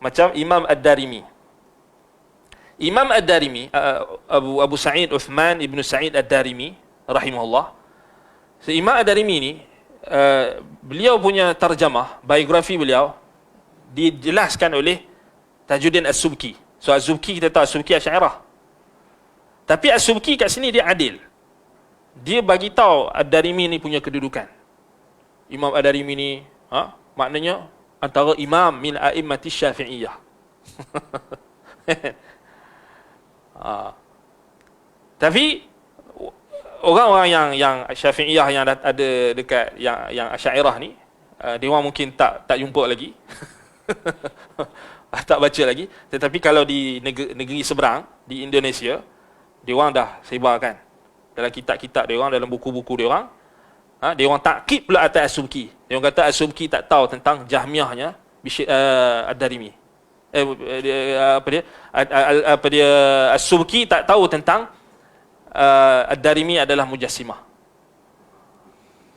macam Imam Ad-Darimi. Imam Ad-Darimi, Abu Sa'id Uthman ibn Sa'id Ad-Darimi rahimahullah. So, Imam Ad-Darimi ni beliau punya tarjamah, biografi beliau dijelaskan oleh Tajuddin As-Subki. So As-Subki kita tahu As-Subki Asy'ariyah. Tapi As-Subki kat sini dia adil. Dia bagi tahu Ad-Darimi ni punya kedudukan. Imam Ad-Darimi ni maknanya antara imam min a'immati Syafi'iyah. Tapi orang-orang yang Syafi'iyah yang ada dekat yang Asy'ariyah ni, dia orang mungkin tak jumpa lagi. Tak baca lagi. Tetapi kalau di negeri seberang, di Indonesia, dia orang dah sebarkan dalam kitab-kitab dia orang, dalam buku-buku dia orang, Dia orang takkid pula atas As-Subki. Dia orang kata As-Subki tak tahu tentang Jahmiyahnya Ad-Darimi. As-Subki tak tahu tentang Ad-Darimi adalah Mujassimah.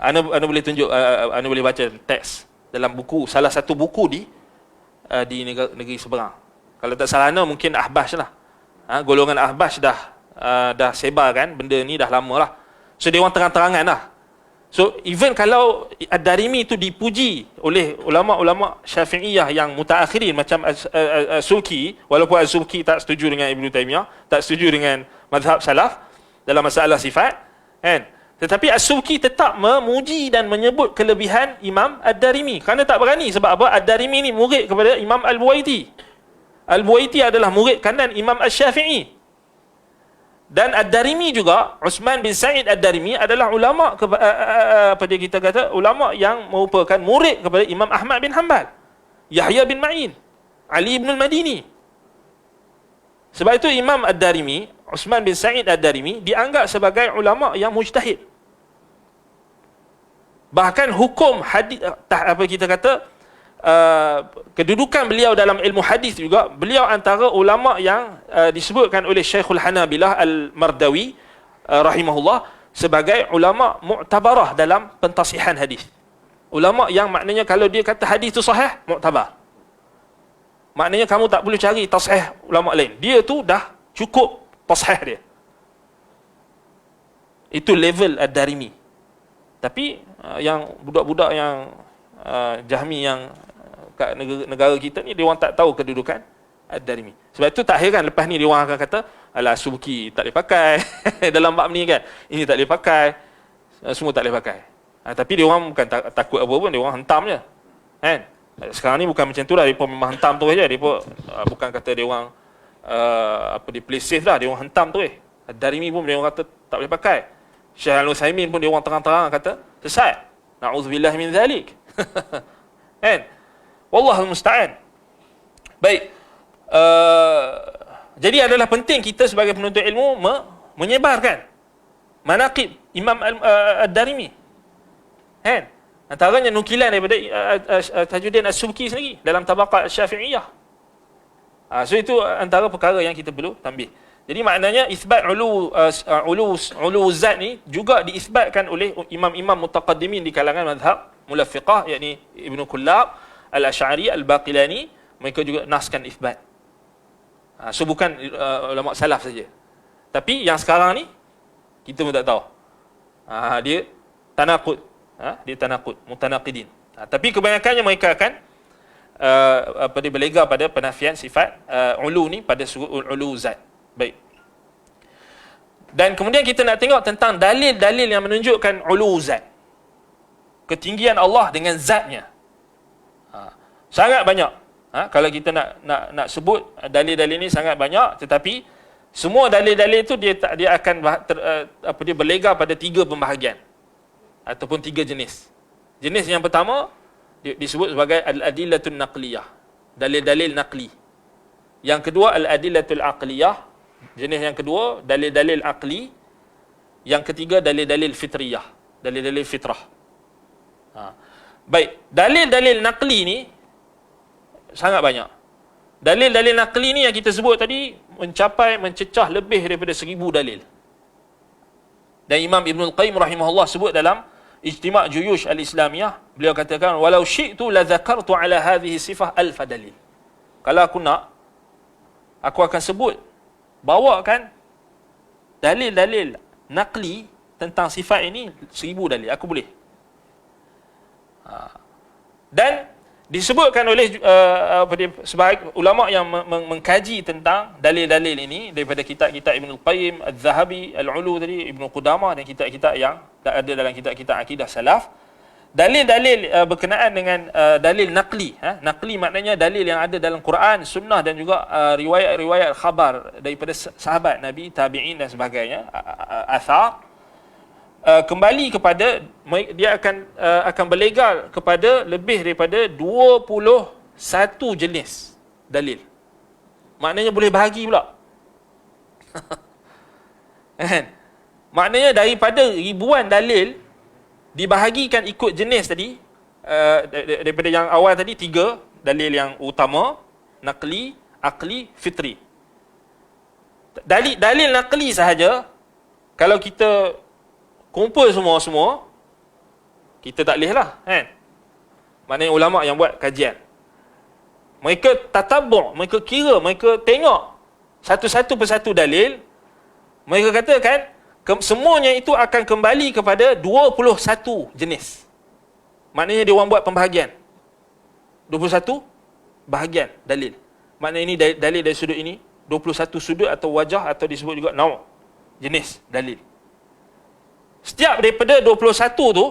Ana boleh tunjuk, ana boleh baca teks dalam buku, salah satu buku di negeri seberang. Kalau tak salah ana mungkin Ahbash lah. Golongan Ahbash dah sebar kan benda ni dah lama lah. So dia orang terang-terangan lah. So even kalau Ad-Darimi itu dipuji oleh ulama-ulama Syafi'iyah yang mutaakhirin macam As-Subki, walaupun As-Subki tak setuju dengan Ibn Taymiyah, tak setuju dengan mazhab salaf dalam masalah sifat, kan? Tetapi As-Subki tetap memuji dan menyebut kelebihan Imam Ad-Darimi. Kerana tak berani, sebab apa? Ad-Darimi ni murid kepada Imam Al-Buwaiti. Al-Buwaiti adalah murid kanan Imam Asy-Syafi'i. Dan Ad-Darimi juga, Uthman bin Sa'id Ad-Darimi adalah ulama ulama yang merupakan murid kepada Imam Ahmad bin Hanbal, Yahya bin Ma'in, Ali bin Al-Madini. Sebab itu Imam Ad-Darimi, Uthman bin Sa'id Ad-Darimi dianggap sebagai ulama yang mujtahid. Bahkan hukum hadis, kedudukan beliau dalam ilmu hadis juga, beliau antara ulama yang disebutkan oleh Syekhul Hanabilah Al-Mardawi rahimahullah sebagai ulama mu'tabarah dalam pentasihan hadis. Ulama yang maknanya kalau dia kata hadis itu sahih, mu'tabar. Maknanya kamu tak boleh cari tasihih ulama lain. Dia tu dah cukup tasihih dia. Itu level Ad-Darimi. Tapi yang budak-budak yang Jahmi yang kat negara kita ni, dia orang tak tahu kedudukan Ad-Darimi. Sebab itu tak heran lepas ni dia orang akan kata, alah Subki tak boleh pakai dalam bab ni kan. Ini tak boleh pakai, semua tak boleh pakai. Tapi dia orang bukan takut apa pun, dia orang hentam je. Kan? Sekarang ni bukan macam tu lah, depa memang hentam terus je. Depa bukan kata dia orang dia play safe lah, dia orang hentam terus. Ad-Darimi pun dia orang kata tak boleh pakai. Syekh Al-Utsaimin pun dia orang terang-terang kata sesat. Na'udzubillah min zalik. Kan? Wallahul musta'an. Baik. Jadi adalah penting kita sebagai penuntut ilmu menyebarkan manaqib Imam Ad-Darimi. Kan? Antaranya nukilan daripada Tajuddin As-Subki sendiri dalam Tabaqat Syafi'iyah. So itu antara perkara yang kita perlu tambih. Jadi maknanya isbat ulu zat ni juga diisbatkan oleh imam-imam mutaqaddimin di kalangan mazhab mulafiqah, yakni Ibnu Kullab, Al-Asy'ari, Al-Baqilani. Mereka juga naskan isbat. So bukan ulama salaf saja. Tapi yang sekarang ni kita pun tak tahu. Dia tanaqud. Dia tanaqud, mutanaqidin. Tapi kebanyakannya mereka akan dia berlega pada penafian sifat ulu ni pada surut ulu zat. Baik. Dan kemudian kita nak tengok tentang dalil-dalil yang menunjukkan ulu zat. Ketinggian Allah dengan zatnya. Sangat banyak. Kalau kita nak sebut dalil-dalil ini sangat banyak, tetapi semua dalil-dalil itu dia akan dia berlega pada 3 pembahagian ataupun 3 jenis. Jenis yang pertama disebut sebagai al-adillatul naqliyah, dalil-dalil naqli. Yang kedua al-adillatul aqliyah. Jenis yang kedua dalil-dalil aqli. Yang ketiga dalil-dalil fitriyah, dalil-dalil fitrah. Baik, dalil-dalil naqli ni sangat banyak. Dalil-dalil naqli ni yang kita sebut tadi mencecah lebih daripada 1000 dalil. Dan Imam Ibn Al-Qayyim rahimahullah sebut dalam Ijtima' Juyush Al-Islamiyah, beliau katakan walau syi'tu la dzakartu ala hadhihi sifah alf dalil. Kalau aku nak, aku akan sebut, bawakan dalil-dalil naqli tentang sifat ini 1000 dalil, aku boleh. Dan disebutkan oleh sebagai ulama yang mengkaji tentang dalil-dalil ini daripada kitab-kitab Ibn Al-Qayyim, Al-Zahabi, Al-Ulu tadi, Ibn Qudamah, dan kitab-kitab yang ada dalam kitab-kitab akidah salaf. Dalil-dalil berkenaan dengan dalil naqli. Naqli maknanya dalil yang ada dalam Quran, Sunnah, dan juga riwayat-riwayat khabar daripada sahabat Nabi, tabi'in dan sebagainya, athar. Kembali kepada, dia akan berlegal kepada lebih daripada 21 jenis dalil. Maknanya boleh bahagi pula. Maknanya daripada ribuan dalil dibahagikan ikut jenis tadi, daripada yang awal tadi 3 dalil yang utama, naqli, aqli, fitri. Dalil naqli sahaja, kalau kita kumpul semua, kita tak boleh lah, kan? Maknanya ulama yang buat kajian, mereka tatabbu', mereka kira, mereka tengok satu-satu persatu dalil, mereka katakan semuanya itu akan kembali kepada 21 jenis. Maknanya dia orang buat pembahagian 21 bahagian dalil. Maknanya ini dalil dari sudut ini, 21 sudut atau wajah, atau disebut juga naw', jenis dalil. Setiap daripada 21 tu,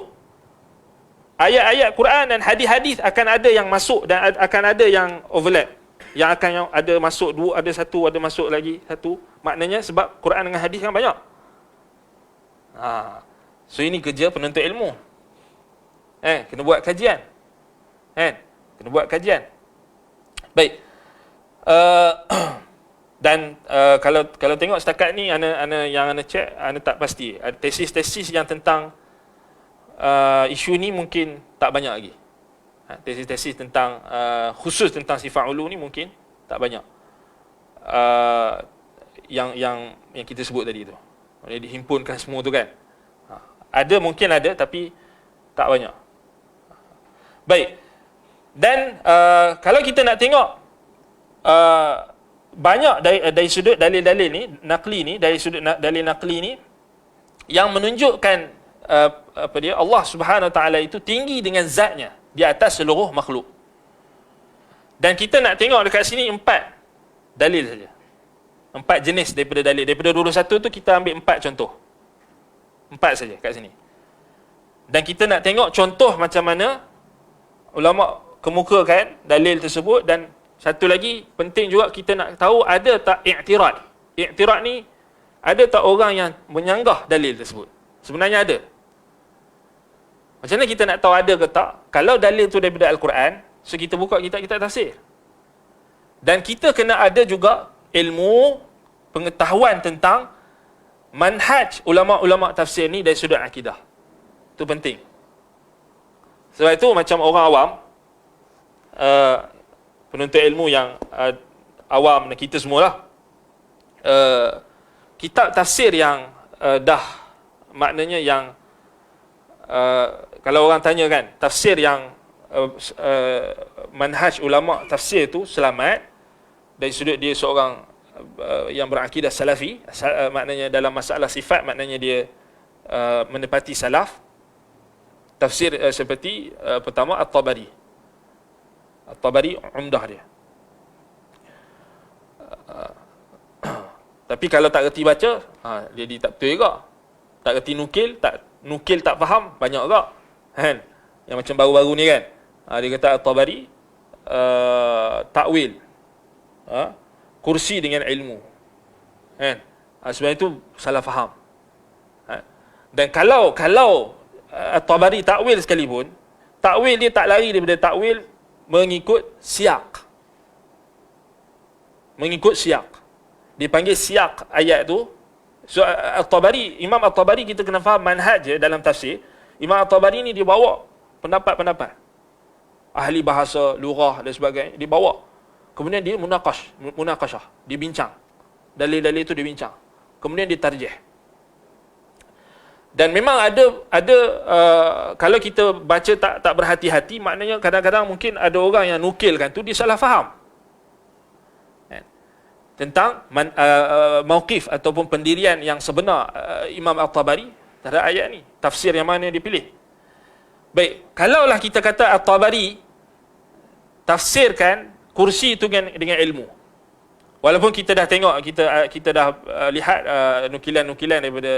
ayat-ayat Quran dan hadis-hadis akan ada yang masuk dan akan ada yang overlap. Yang akan ada masuk 2, ada 1, ada masuk lagi 1. Maknanya sebab Quran dengan hadis kan banyak. So ini kerja penuntut ilmu. Kena buat kajian. Kena buat kajian. Baik. Dan kalau tengok setakat ni, ana cek, ana tak pasti. Tesis-tesis yang tentang isu ni mungkin tak banyak lagi. Tesis-tesis tentang khusus tentang sifat ulu ni mungkin tak banyak. Yang kita sebut tadi tu. Boleh dihimpunkan semua tu kan. Ada, mungkin ada, tapi tak banyak. Baik. Dan kalau kita nak tengok banyak dari sudut dalil-dalil ni, naqli ni, dari sudut dalil naqli ni yang menunjukkan Allah Subhanahu Wa Taala itu tinggi dengan zatnya di atas seluruh makhluk. Dan kita nak tengok dekat sini 4 dalil saja. 4 jenis daripada dalil. Daripada 21 tu kita ambil 4 contoh. 4 saja kat sini. Dan kita nak tengok contoh macam mana ulama kemukakan dalil tersebut. Dan satu lagi penting juga, kita nak tahu ada tak i'tirad. I'tirad ni, ada tak orang yang menyanggah dalil tersebut? Sebenarnya ada. Macam mana kita nak tahu ada ke tak? Kalau dalil tu daripada Al-Quran, so kita buka kitab-kitab tafsir. Dan kita kena ada juga ilmu, pengetahuan tentang manhaj ulama-ulama tafsir ni dari sudut akidah. Itu penting. Sebab itu macam orang awam, penuntut ilmu yang awam, kita semualah, kitab tafsir yang dah, maknanya yang kalau orang tanya kan, tafsir yang manhaj ulama tafsir tu selamat dari sudut dia seorang yang berakidah salafi, maknanya dalam masalah sifat, maknanya dia menepati salaf. Tafsir seperti pertama At-Tabari. At-Tabari umdah dia. Tapi kalau tak reti baca, jadi tak betul juga. Tak reti nukil tak faham, banyak juga. Kan? Yang macam baru-baru ni kan. Dia kata At-Tabari takwil. Kursi dengan ilmu. Kan? Sebenarnya itu salah faham. Dan kalau At-Tabari takwil sekalipun, takwil dia tak lari daripada takwil mengikut siyak. Mengikut siyak. Dipanggil siyak ayat tu. So At-Tabari, Imam At-Tabari, kita kena faham manhaj je dalam tafsir. Imam At-Tabari ni dia bawa pendapat-pendapat ahli bahasa, lurah dan sebagainya, dia bawa. Kemudian dia munaqashah, dia bincang. Dalil-dalil itu dia bincang. Kemudian dia tarjih. Dan memang ada kalau kita baca tak berhati-hati, maknanya kadang-kadang mungkin ada orang yang nukilkan tu dia salah faham tentang mauqif ataupun pendirian yang sebenar Imam At-Tabari terhadap ayat ni, tafsir yang mana dia pilih. Baik, kalaulah kita kata At-Tabari tafsirkan kursi itu dengan ilmu, walaupun kita dah tengok, kita dah lihat nukilan-nukilan daripada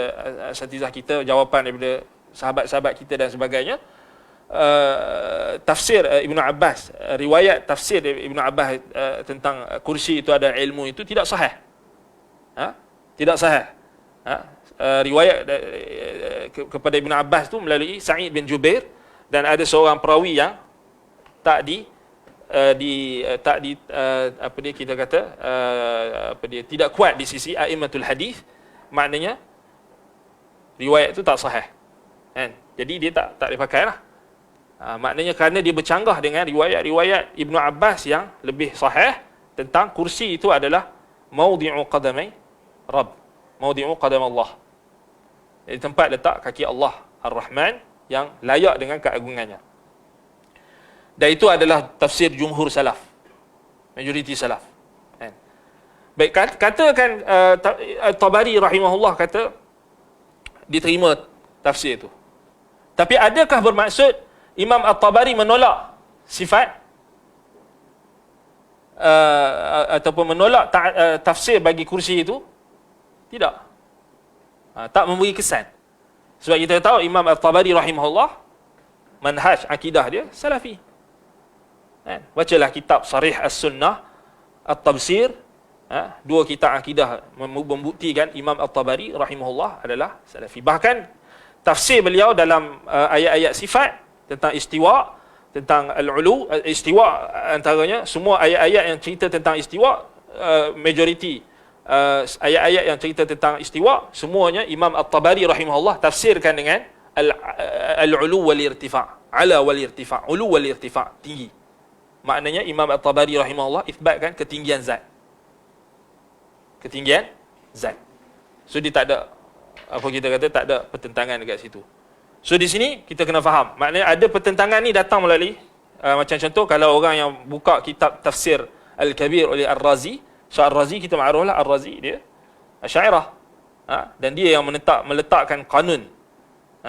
asatizah kita, jawapan daripada sahabat-sahabat kita dan sebagainya, tafsir Ibn Abbas, riwayat tafsir Ibn Abbas tentang kursi itu ada ilmu itu tidak sahih. Tidak sahih. Riwayat kepada Ibn Abbas tu melalui Sa'id bin Jubair, dan ada seorang perawi yang tidak kuat di sisi a'immatul hadis, maknanya riwayat itu tak sahih. Kan? Jadi dia tak boleh pakai lah. Maknanya kerana dia bercanggah dengan riwayat-riwayat Ibnu Abbas yang lebih sahih tentang kursi itu adalah mawdi'u qadamai Rabb, mawdi'u qadam Allah. Jadi tempat letak kaki Allah Ar-Rahman yang layak dengan keagungannya. Dan itu adalah tafsir jumhur salaf, majoriti salaf. Baik, katakan Tabari rahimahullah kata diterima tafsir itu. Tapi adakah bermaksud Imam At-Tabari menolak sifat ataupun menolak tafsir bagi kursi itu? Tidak. Tak memberi kesan. Sebab kita tahu Imam At-Tabari rahimahullah manhaj akidah dia salafi. Bacalah kitab Sarih As-Sunnah, At-Tabsir, dua kitab akidah membuktikan Imam At-Tabari rahimahullah adalah salafi. Bahkan tafsir beliau dalam ayat-ayat sifat tentang istiwa, tentang al-ulu, istiwa antaranya semua ayat-ayat yang cerita tentang istiwa, majoriti ayat-ayat yang cerita tentang istiwa semuanya Imam At-Tabari rahimahullah tafsirkan dengan al-ulu wal irtifa', ala wal irtifa', ulu wal irtifa', tinggi. Maknanya Imam At-Tabari rahimahullah isbatkan ketinggian zat. Ketinggian zat. So dia tak ada, apa kita kata, tak ada pertentangan dekat situ. So di sini kita kena faham, maknanya ada pertentangan ni datang melalui macam contoh kalau orang yang buka kitab tafsir Al-Kabir oleh Ar-Razi. So Ar-Razi kita ma'ruflah Ar-Razi dia Asy'ariyah. Dan dia yang meletakkan kanun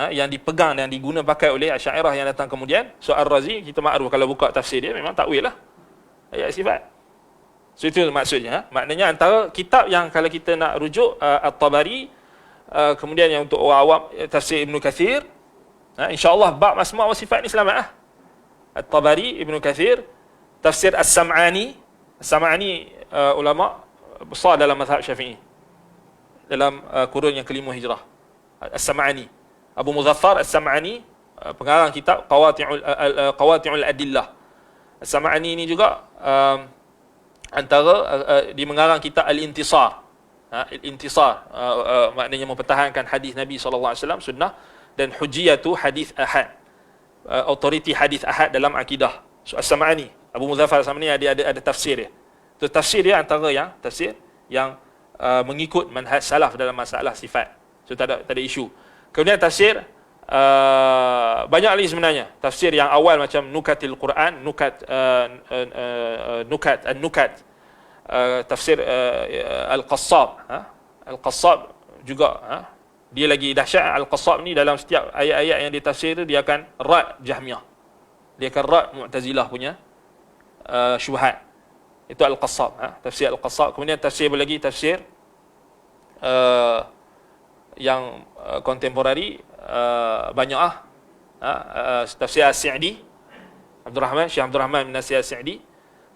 yang dipegang dan diguna pakai oleh Asy'ariyah yang datang kemudian. So Ar-Razi kita ma'ruf kalau buka tafsir dia memang takwil lah ayat sifat. So itu maksudnya. Maknanya antara kitab yang kalau kita nak rujuk At-Tabari, kemudian yang untuk orang awam tafsir Ibnu Kathir, insya-Allah bab asma wa sifat ni selamat lah. At-Tabari, Ibnu Kathir, tafsir As-Sam'ani. As-Sam'ani ulama besar dalam mazhab Syafi'i dalam kurun yang kelima hijrah. As-Sam'ani, Abu Muzaffar As-Sam'ani, pengarang kitab Qawati'ul Adillah. As-Sam'ani ini juga antara dia mengarang kitab Al-Intisar. Al-Intisar maknanya mempertahankan hadis Nabi SAW, sunnah, dan hujjiyatu hadis ahad, autoriti hadis ahad dalam akidah. So As-Sam'ani, Abu Muzaffar As-Sam'ani ada tafsir dia. Tu tafsir dia antara yang tafsir yang mengikut manhaj salaf dalam masalah sifat. So tak ada isu. Kemudian tafsir banyak lagi sebenarnya. Tafsir yang awal macam Nukatil Quran, Nukat, tafsir Al-Qassab. Al-Qassab juga dia lagi dahsyat. Al-Qassab ni dalam setiap ayat-ayat yang ditafsir dia akan rad Jahmiyah. Dia akan rad Mu'tazilah punya syubhat. Itu Al-Qassab, tafsir Al-Qassab. Kemudian tafsir lagi tafsir yang kontemporari banyak tafsir As-Sa'di, Syekh Abdul Rahman bin Nasir As-Sa'di.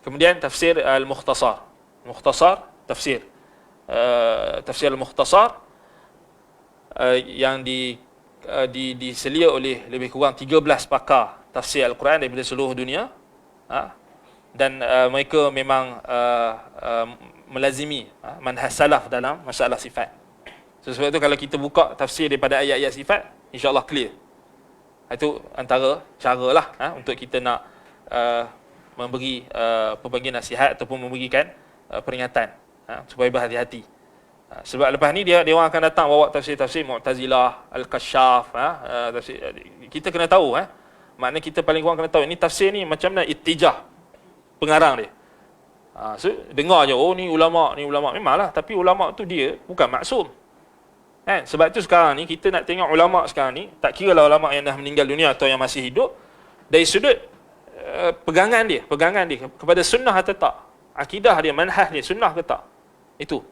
Kemudian tafsir Al-Mukhtasar, tafsir tafsir Al-Mukhtasar yang diselia oleh lebih kurang 13 pakar tafsir Al-Quran daripada seluruh dunia, dan mereka memang melazimi manhaj salaf dalam masalah sifat. So, sebab itu kalau kita buka tafsir daripada ayat-ayat sifat, insya-Allah clear. Itu antara caralah untuk kita nak memberi pelbagai nasihat ataupun memberikan peringatan supaya berhati-hati. Sebab lepas ni dia orang akan datang bawa tafsir-tafsir Mu'tazilah, Al-Kashaf, tafsir. Kita kena tahu, maknanya kita paling kurang kena tahu ini tafsir ni macam mana ittijah pengarang dia. So dengar je, oh ni ulama, memanglah, tapi ulama tu dia bukan maksum. Sebab tu sekarang ni kita nak tengok ulama sekarang ni, tak kira lah ulama yang dah meninggal dunia atau yang masih hidup, dari sudut pegangan dia kepada sunnah atau tak, akidah dia, manhaj dia sunnah ke tak. Itu.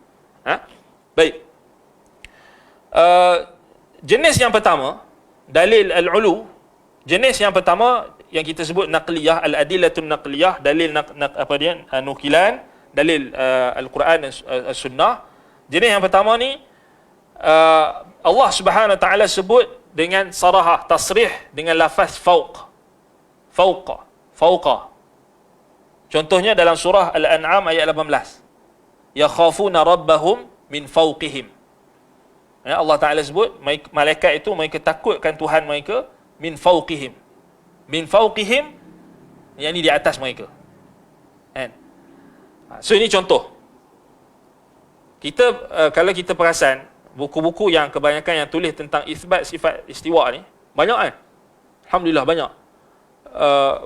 Baik. Jenis yang pertama, dalil al-ulu, jenis yang pertama yang kita sebut naqliyah, al-adilatun naqliyah, dalil nukilan, dalil al-Quran dan as-sunnah. Jenis yang pertama ni Allah Subhanahu wa taala sebut dengan sarahah, tasrih dengan lafaz fauqa. Contohnya dalam surah Al-An'am ayat 18. Yakhafuna rabbahum min fawqihim. Ya, Allah Ta'ala sebut, malaikat itu mereka takutkan Tuhan mereka min fawqihim. Min fawqihim, yang ini di atas mereka. Kan? So ini contoh. Kita, kalau kita perasan, buku-buku yang kebanyakan yang tulis tentang isbat sifat istiwa ni, banyak kan? Alhamdulillah banyak.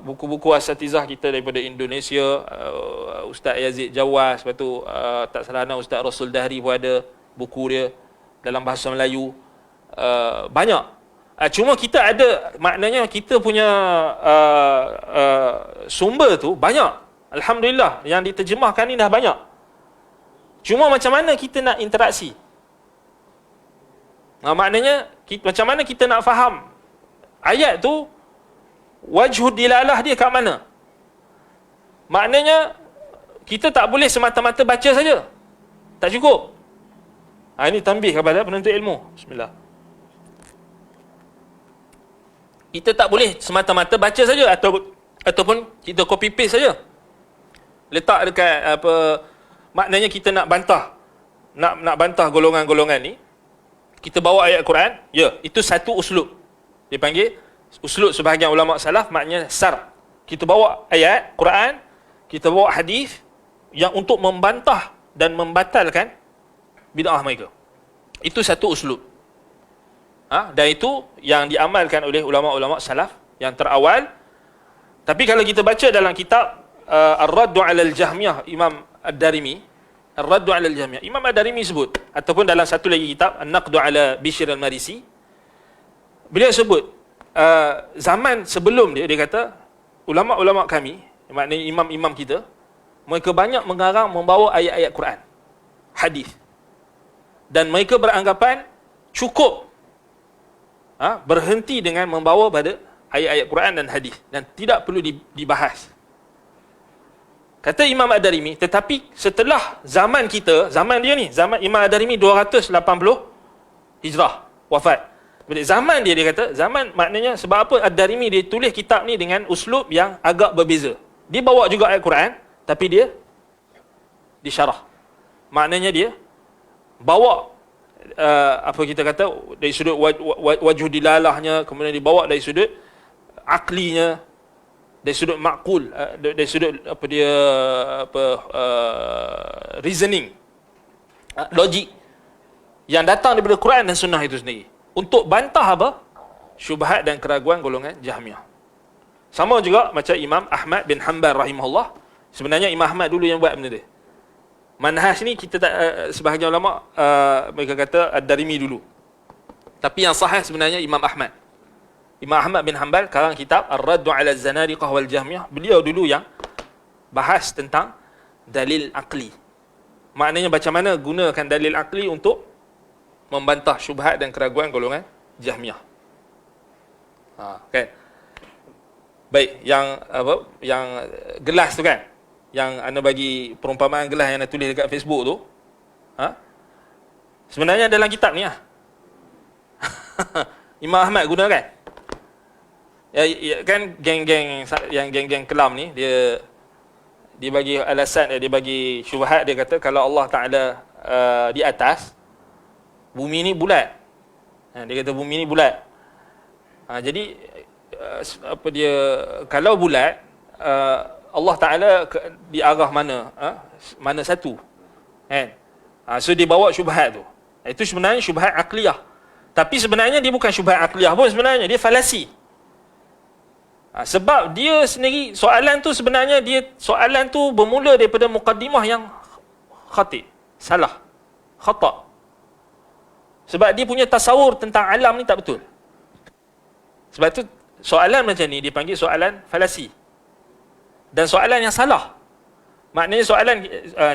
Buku-buku asatizah kita daripada Indonesia, Ustaz Yazid Jawas, lepas tu tak salah nak Ustaz Rasul Dahri pun ada buku dia dalam bahasa Melayu. Banyak. Cuma kita ada, maknanya kita punya sumber tu banyak. Alhamdulillah, yang diterjemahkan ni dah banyak. Cuma macam mana kita nak interaksi? Maknanya, macam mana kita nak faham ayat tu, wajhud dilalah dia kat mana? Maknanya, kita tak boleh semata-mata baca saja. Tak cukup. Ini tambih kepada penuntut ilmu. Bismillah. Kita tak boleh semata-mata baca saja ataupun kita copy paste saja. Letak dekat apa, maknanya kita nak bantah. Nak bantah golongan-golongan ni. Kita bawa ayat Quran, ya, itu satu uslub. Dipanggil uslub sebahagian ulama salaf, maknanya sar. Kita bawa ayat Quran, kita bawa hadis yang untuk membantah dan membatalkan bid'ah mereka. Itu satu uslub. Dan itu yang diamalkan oleh ulama-ulama salaf yang terawal. Tapi kalau kita baca dalam kitab Ar-Raddu 'ala al-Jahmiyah, Imam Ad-Darimi, Ar-Raddu 'ala al-Jahmiyah, Imam Ad-Darimi sebut, ataupun dalam satu lagi kitab An-Naqdu 'ala Bishr al-Marisi, beliau sebut zaman sebelum dia kata ulama-ulama kami, maknanya imam-imam kita, mereka banyak mengarang membawa ayat-ayat Quran, hadis, dan mereka beranggapan cukup berhenti dengan membawa pada ayat-ayat Quran dan hadis, dan tidak perlu dibahas. Kata Imam Ad-Darimi, tetapi setelah zaman kita, zaman dia ni, zaman Imam Ad-Darimi 280 Hijrah wafat. Bila zaman dia kata, zaman maknanya sebab apa Ad-Darimi dia tulis kitab ni dengan uslub yang agak berbeza. Dia bawa juga ayat Quran, tapi dia disyarah. Maknanya dia bawa apa kita kata dari sudut wajh dilalahnya, kemudian dibawa dari sudut aklinya, dari sudut makul, dari sudut apa dia reasoning, logik yang datang daripada Quran dan Sunnah itu sendiri, untuk bantah apa? Syubhat dan keraguan golongan Jahmiyah. Sama juga macam Imam Ahmad bin Hanbal rahimahullah. Sebenarnya Imam Ahmad dulu yang buat benda dia. Manhaj ni kita tak, sebahagian ulama mereka kata Ad-Darimi dulu. Tapi yang sahih sebenarnya Imam Ahmad. Imam Ahmad bin Hanbal karang kitab Ar-Raddu 'ala Az-Zanadiqah wal Jahmiyah. Beliau dulu yang bahas tentang dalil akli. Maknanya macam mana gunakan dalil akli untuk membantah syubhat dan keraguan golongan Jahmiyah. Kan? Baik, yang apa? Yang gelas tu kan? Yang anda bagi perumpamaan gelas yang anda tulis dekat Facebook tu. Sebenarnya dalam kitab ni Imam Ahmad guna kan? Ya, kan geng-geng yang geng-geng kelam ni dia bagi alasan, dia bagi syubhat, dia kata kalau Allah Taala di atas, bumi ni bulat. Dia kata bumi ni bulat. Jadi apa dia, kalau bulat, Allah Taala di arah mana? Mana satu? Kan? So dia bawa syubhat tu. Itu sebenarnya syubhat akliyah. Tapi sebenarnya dia bukan syubhat akliyah pun, sebenarnya dia falasi. Sebab dia sendiri, soalan tu sebenarnya soalan tu bermula daripada muqaddimah yang khati, salah, khata'. Sebab dia punya tasawur tentang alam ni tak betul. Sebab tu soalan macam ni dipanggil soalan falasi. Dan soalan yang salah. Maknanya soalan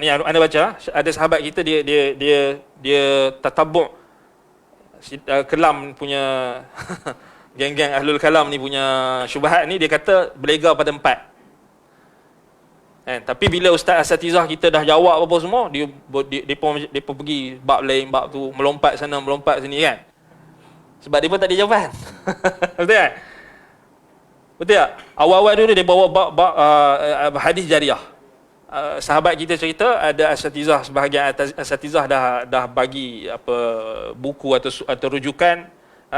ni anda baca, ada sahabat kita dia tatabbu' kelam punya geng-geng ahlul kalam ni punya syubhat ni, dia kata berlega pada 4. Tapi bila ustaz asatizah kita dah jawab apa semua, dia pergi bab lain, bab tu, melompat sana melompat sini kan. Sebab dia pun tak ada jawapan. Betul kan? Betul tak? Awal-awal dulu dia bawa bab hadis jariah. sahabat kita cerita ada asatizah, sebahagian asatizah dah bagi apa buku atau rujukan,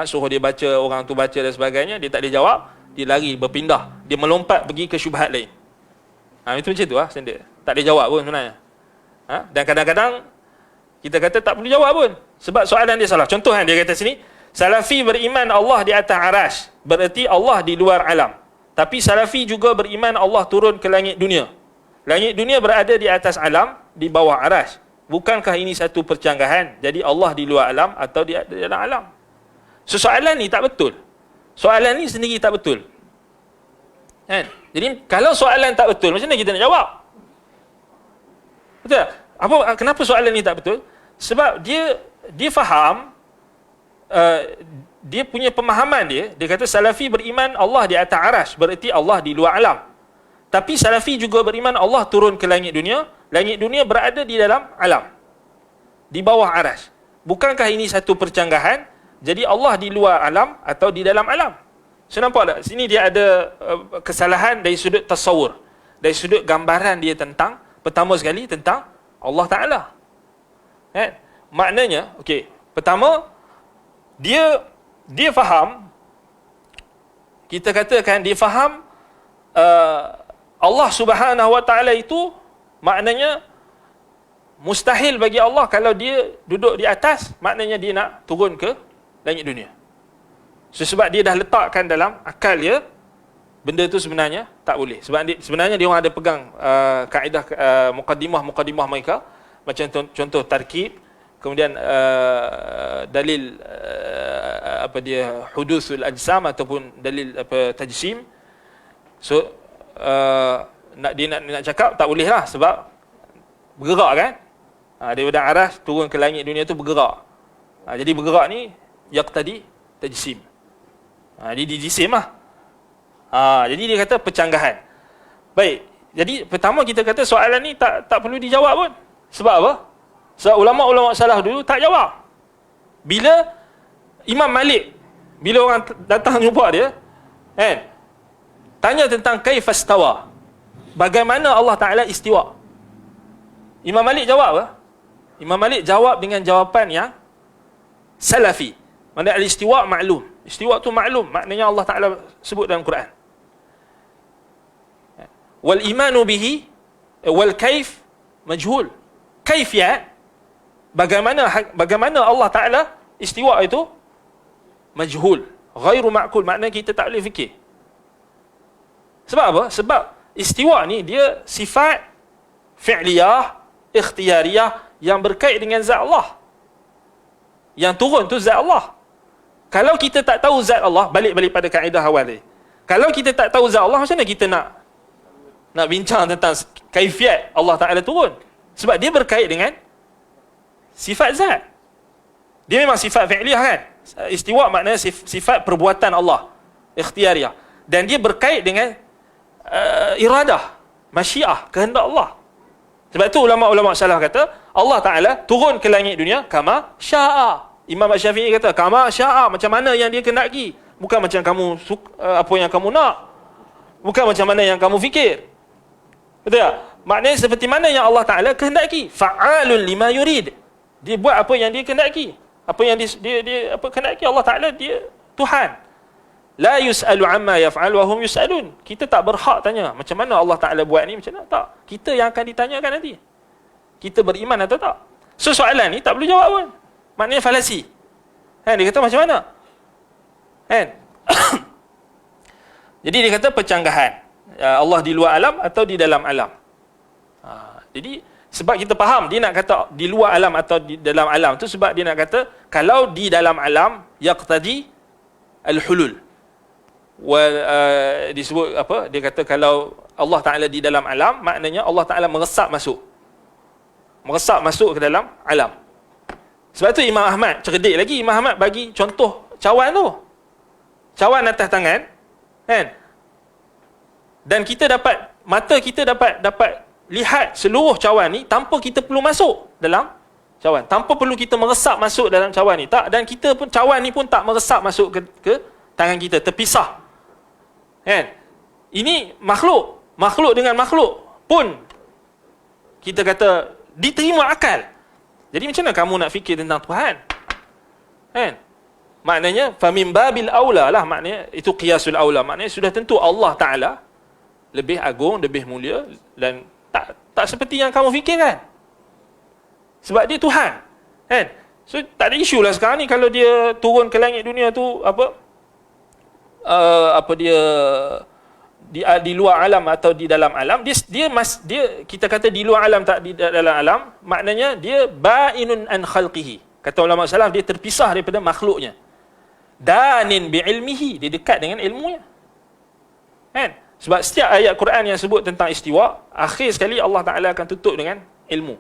suruh dia baca, orang tu baca dan sebagainya, dia tak dia jawab, dia lari berpindah, dia melompat pergi ke syubhat lain. Itu macam tu standard. Tak dia jawab pun sebenarnya. Dan kadang-kadang kita kata tak perlu jawab pun sebab soalan dia salah. Contoh dia kata sini, Salafi beriman Allah di atas arash, berarti Allah di luar alam. Tapi Salafi juga beriman Allah turun ke langit dunia. Langit dunia berada di atas alam, di bawah arash. Bukankah ini satu percanggahan? Jadi Allah di luar alam atau di dalam alam? So, soalan ni tak betul. Soalan ni sendiri tak betul. Kan? Jadi kalau soalan tak betul, macam mana kita nak jawab? Betul tak? Kenapa soalan ni tak betul? Sebab dia faham, dia punya pemahaman dia kata Salafi beriman Allah di atas arash, berarti Allah di luar alam. Tapi Salafi juga beriman Allah turun ke langit dunia berada di dalam alam, di bawah arash. Bukankah ini satu percanggahan? Jadi Allah di luar alam atau di dalam alam? So, nampak tak? Sini dia ada kesalahan dari sudut tasawur, dari sudut gambaran dia tentang, pertama sekali tentang Allah Ta'ala. Maknanya, pertama, dia faham, kita katakan dia faham Allah Subhanahu Wa Ta'ala itu maknanya mustahil bagi Allah kalau dia duduk di atas, maknanya dia nak turun ke langit dunia. Sebab dia dah letakkan dalam akal dia benda tu sebenarnya tak boleh. Sebab sebenarnya dia orang ada pegang kaedah muqaddimah mereka, macam contoh tarkib, kemudian dalil hudusul ajsam ataupun dalil tajsim. So dia nak cakap tak boleh lah sebab bergerak kan. Daripada arah turun ke langit dunia tu bergerak. Jadi bergerak ni yaqtadi tajsim. Dia dijisim lah. Jadi dia kata percanggahan. Baik. Jadi pertama kita kata soalan ni tak perlu dijawab pun. Sebab apa? Sebab ulama-ulama salaf dulu tak jawab. Bila Imam Malik, bila orang datang jumpa dia, tanya tentang kaifastawa, bagaimana Allah Ta'ala istiwa, Imam Malik jawab apa? Imam Malik jawab dengan jawapan yang salafi. Maksudnya al-istiwa maklum. Istiwa tu maklum, maknanya Allah Ta'ala sebut dalam Quran. Wal imanu bihi wal kaif majhul. Kaifiyat, bagaimana Allah Ta'ala istiwa itu majhul, ghairu ma'kul, maknanya kita tak boleh fikir. Sebab apa? Sebab istiwa ni dia sifat fi'liyah, ikhtiyariyah yang berkait dengan zat Allah. Yang turun tu zat Allah. Kalau kita tak tahu zat Allah, balik pada kaedah awal ni. Kalau kita tak tahu zat Allah, macam mana kita nak bincang tentang kaifiat Allah Ta'ala turun? Sebab dia berkait dengan sifat zat. Dia memang sifat fi'liyah kan? Istiwa maknanya sifat perbuatan Allah, ikhtiyariyah. Dan dia berkait dengan iradah, masyiah, kehendak Allah. Sebab tu ulama-ulama salaf kata Allah Ta'ala turun ke langit dunia kama sya'a. Imam Syafi'i kata kama sya'a, macam mana yang dia kehendaki, bukan macam kamu apa yang kamu nak, bukan macam mana yang kamu fikir. Betul tak? Maknanya seperti mana yang Allah Ta'ala kehendaki. Fa'alun lima yurid. Dia buat apa yang dia kehendaki. Apa yang dia apa kehendaki. Allah Ta'ala dia Tuhan. La yus'alu amma yaf'al wa hum yus'alun. Kita tak berhak tanya macam mana Allah Ta'ala buat ni, macam mana. Tak. Kita yang akan ditanyakan nanti. Kita beriman atau tak. So soalan ni tak perlu jawab pun. Maknanya falasi. Dia kata macam mana? Jadi dia kata percanggahan. Allah di luar alam atau di dalam alam. Jadi sebab kita faham dia nak kata di luar alam atau di dalam alam tu, sebab dia nak kata kalau di dalam alam yaqtadi al-hulul. Disebut apa? Dia kata kalau Allah Ta'ala di dalam alam, maknanya Allah Ta'ala meresap masuk ke dalam alam. Sebab tu Imam Ahmad cerdik lagi. Imam Ahmad bagi contoh cawan tu. Cawan atas tangan, kan? Dan mata kita dapat lihat seluruh cawan ni tanpa kita perlu masuk dalam cawan. Tanpa perlu kita meresap masuk dalam cawan ni. Tak, dan kita pun cawan ni pun tak meresap masuk ke tangan kita, terpisah. Kan? Ini makhluk dengan makhluk pun Kita kata diterima akal. Jadi macam mana kamu nak fikir tentang Tuhan? Kan? Maknanya famim babil aula lah, maknanya itu qiyasul aula. Maknanya sudah tentu Allah Taala lebih agung, lebih mulia dan tak seperti yang kamu fikirkan. Sebab dia Tuhan. Kan? So tak ada isu lah sekarang ni kalau dia turun ke langit dunia tu di luar alam atau di dalam alam, dia kita kata di luar alam tak di dalam alam, maknanya dia bainun an khalqihi. Kata ulama salaf, dia terpisah daripada makhluknya. Danin bi ilmihi, dia dekat dengan ilmunya. Kan? Sebab setiap ayat Quran yang sebut tentang istiwa, akhir sekali Allah Taala akan tutup dengan ilmu.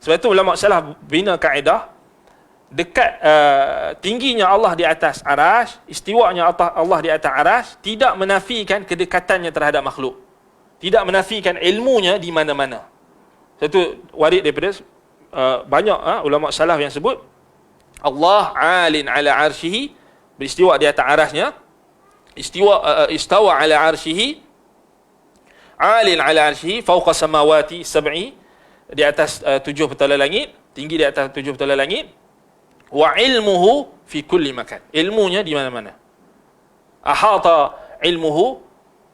Sebab itu ulama salaf bina kaedah, dekat tingginya Allah di atas arasy, istiwanya Allah di atas arasy tidak menafikan kedekatannya terhadap makhluk. Tidak menafikan ilmunya di mana-mana. Satu warid daripada banyak ulama salaf yang sebut Allah alin ala arsyihi, beristiwa di atas arasnya, istawa ala arsyihi, alin ala arsyihi fawqa samawati sab'i, di atas 7 petala langit, tinggi di atas 7 petala langit. Wa ilmuhu fi kulli makan, ilmunya di mana-mana. Ahata ilmuhu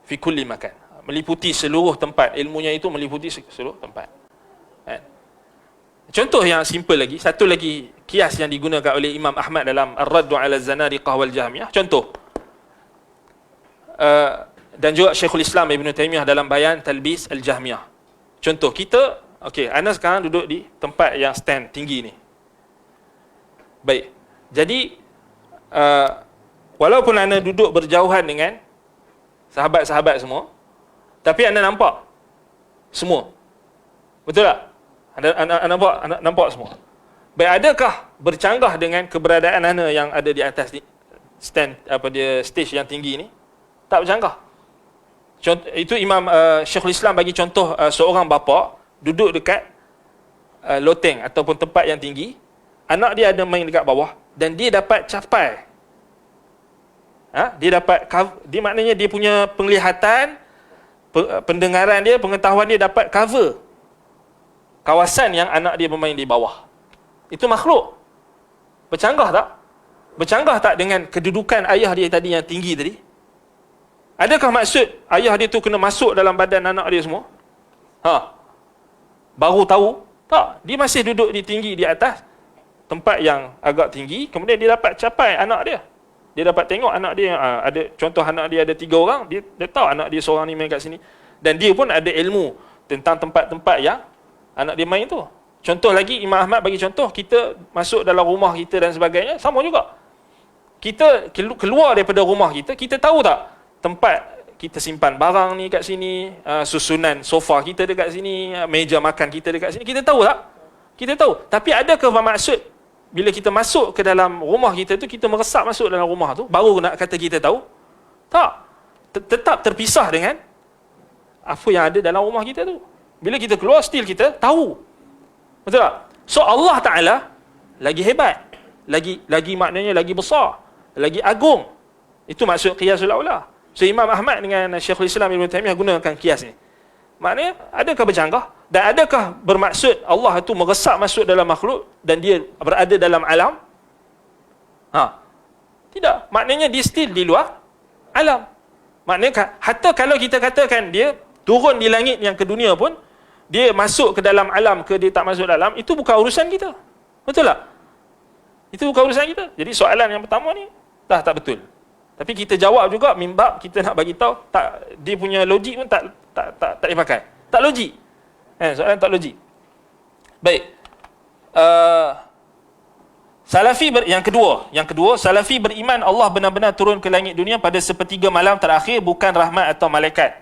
fi kulli makan, meliputi seluruh tempat, ilmunya itu meliputi seluruh tempat. Contoh yang simple lagi, satu lagi kias yang digunakan oleh Imam Ahmad dalam Ar-Raddu 'ala Az-Zanadiqah wal Jahmiyah. Contoh, dan juga Syekhul Islam Ibn Taymiyah dalam Bayan Talbis Al-Jahmiyah. Contoh, kita, anda sekarang duduk di tempat yang stand tinggi ni. Baik, jadi walaupun anda duduk berjauhan dengan sahabat-sahabat semua, tapi anda nampak semua. Betul tak? Anda nampak semua. Baik, adakah bercanggah dengan keberadaan anda yang ada di atas stand, stage yang tinggi ni? Tak bercanggah. Contoh, itu Imam Syekhul Islam bagi contoh seorang bapa duduk dekat loteng ataupun tempat yang tinggi, anak dia ada main dekat bawah dan dia dapat capai. Dia maknanya dia punya penglihatan, pendengaran dia, pengetahuan dia dapat cover kawasan yang anak dia bermain di bawah. Itu makhluk. Bercanggah tak? Bercanggah tak dengan kedudukan ayah dia tadi yang tinggi tadi? Adakah maksud ayah dia tu kena masuk dalam badan anak dia semua? Baru tahu? Tak. Dia masih duduk di tinggi di atas tempat yang agak tinggi, kemudian dia dapat capai anak dia. Dia dapat tengok anak dia, ada contoh anak dia ada 3 orang, dia tahu anak dia seorang ni main kat sini. Dan dia pun ada ilmu tentang tempat-tempat yang anak dia main tu. Contoh lagi, Imam Ahmad bagi contoh, kita masuk dalam rumah kita dan sebagainya, sama juga. Kita keluar daripada rumah kita, kita tahu tak tempat kita simpan barang ni kat sini, susunan sofa kita dekat sini, meja makan kita dekat sini, kita tahu tak? Kita tahu. Tapi adakah bermaksud bila kita masuk ke dalam rumah kita tu, kita meresap masuk dalam rumah tu, baru nak kata kita tahu? Tak. Tetap terpisah dengan apa yang ada dalam rumah kita tu. Bila kita keluar, still kita tahu. Betul tak? So Allah Ta'ala lagi hebat, lagi maknanya lagi besar, lagi agung. Itu maksud qiyasul aula. So Imam Ahmad dengan Syekhul Islam Ibn Taymiyah gunakan kias ni. Maknanya, adakah bercanggah? Dan adakah bermaksud Allah itu meresap masuk dalam makhluk dan dia berada dalam alam? Tidak. Maknanya dia still di luar alam. Maknanya, hatta kalau kita katakan dia turun di langit yang ke dunia pun, dia masuk ke dalam alam ke dia tak masuk dalam, itu bukan urusan kita. Betul tak? Itu bukan urusan kita. Jadi soalan yang pertama ni, tak betul. Tapi kita jawab juga mimbab kita nak bagi tahu, tak, dia punya logik pun tak dipakai. Tak logik. Soalan tak logik. Baik. Yang kedua, Salafi beriman Allah benar-benar turun ke langit dunia pada sepertiga malam terakhir, bukan rahmat atau malaikat.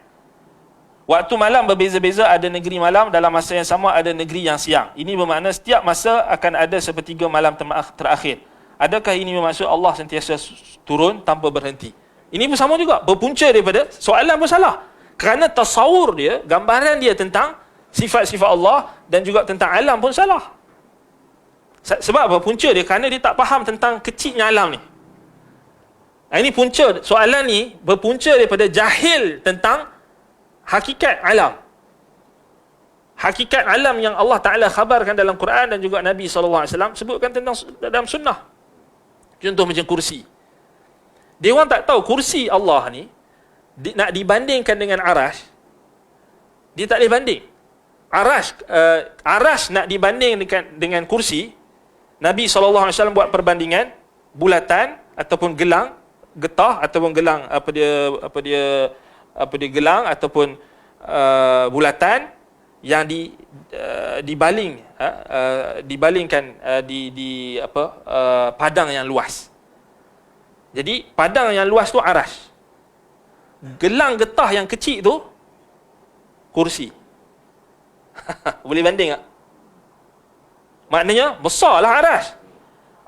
Waktu malam berbeza-beza, ada negeri malam, dalam masa yang sama ada negeri yang siang. Ini bermakna setiap masa akan ada sepertiga malam terakhir. Adakah ini bermaksud Allah sentiasa turun tanpa berhenti? Ini pun sama juga, berpunca daripada soalan pun salah. Kerana tasawur dia, gambaran dia tentang sifat-sifat Allah dan juga tentang alam pun salah. Sebab apa? Punca dia kerana dia tak faham tentang kecilnya alam ni. Ini punca, soalan ni berpunca daripada jahil tentang hakikat alam. hakikat alam yang Allah Ta'ala khabarkan dalam Quran dan juga Nabi SAW sebutkan tentang dalam sunnah. Contoh macam kursi. Dia orang tak tahu kursi Allah ni nak dibandingkan dengan arash. Dia tak boleh banding. Arash nak dibanding dengan kursi. Nabi SAW buat perbandingan bulatan ataupun gelang, getah ataupun gelang gelang ataupun bulatan yang dibalingkan di padang yang luas. Jadi padang yang luas tu arash. Gelang getah yang kecil tu kursi. Boleh banding tak? Maknanya besarlah arash.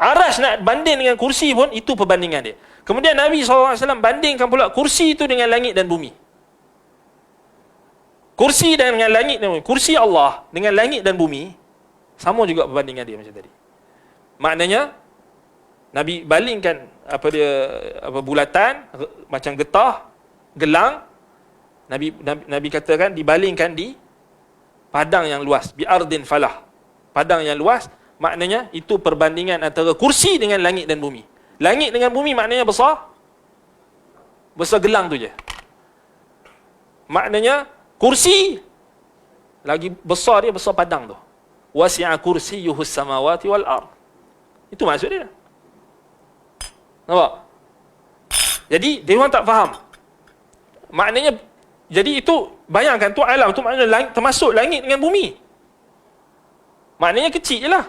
Arash nak banding dengan kursi pun itu perbandingan dia. Kemudian Nabi SAW bandingkan pula kursi itu dengan langit dan bumi. Kursi dengan langit dan bumi. Kursi Allah dengan langit dan bumi sama juga perbandingan dia macam tadi. Maknanya Nabi balingkan bulatan macam getah, gelang. Nabi katakan dibalingkan di padang yang luas, bi ardin falah. Padang yang luas, maknanya itu perbandingan antara kursi dengan langit dan bumi. Langit dengan bumi maknanya besar. Besar gelang tu je. Maknanya kursi lagi besar dia, besar padang tu. Wasi'a kursiyyuhus samawati wal ard. Itu maksud dia. Nampak? Jadi dia orang tak faham. Maknanya jadi itu bayangkan tu alam tu maknanya termasuk langit dengan bumi. Maknanya kecil je lah.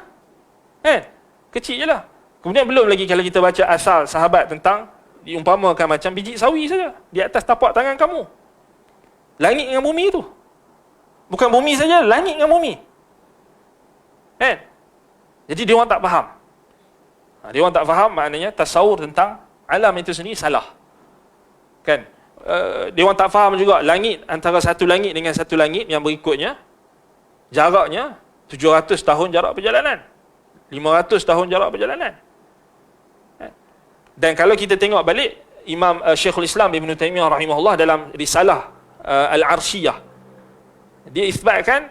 Kecil je lah. Kemudian belum lagi kalau kita baca asal sahabat tentang diumpamakan macam biji sawi saja di atas tapak tangan kamu. Langit dengan bumi tu. Bukan bumi saja, langit dengan bumi. Jadi dia orang tak faham. Dia orang tak faham maknanya tasawur tentang alam itu sendiri salah. Kan? Dia orang tak faham juga langit antara satu langit dengan satu langit yang berikutnya jaraknya 700 tahun jarak perjalanan, 500 tahun jarak perjalanan. Dan kalau kita tengok balik Imam Syekhul Islam Ibn Taymiyah rahimahullah dalam risalah Al-Arshiyah, dia isbatkan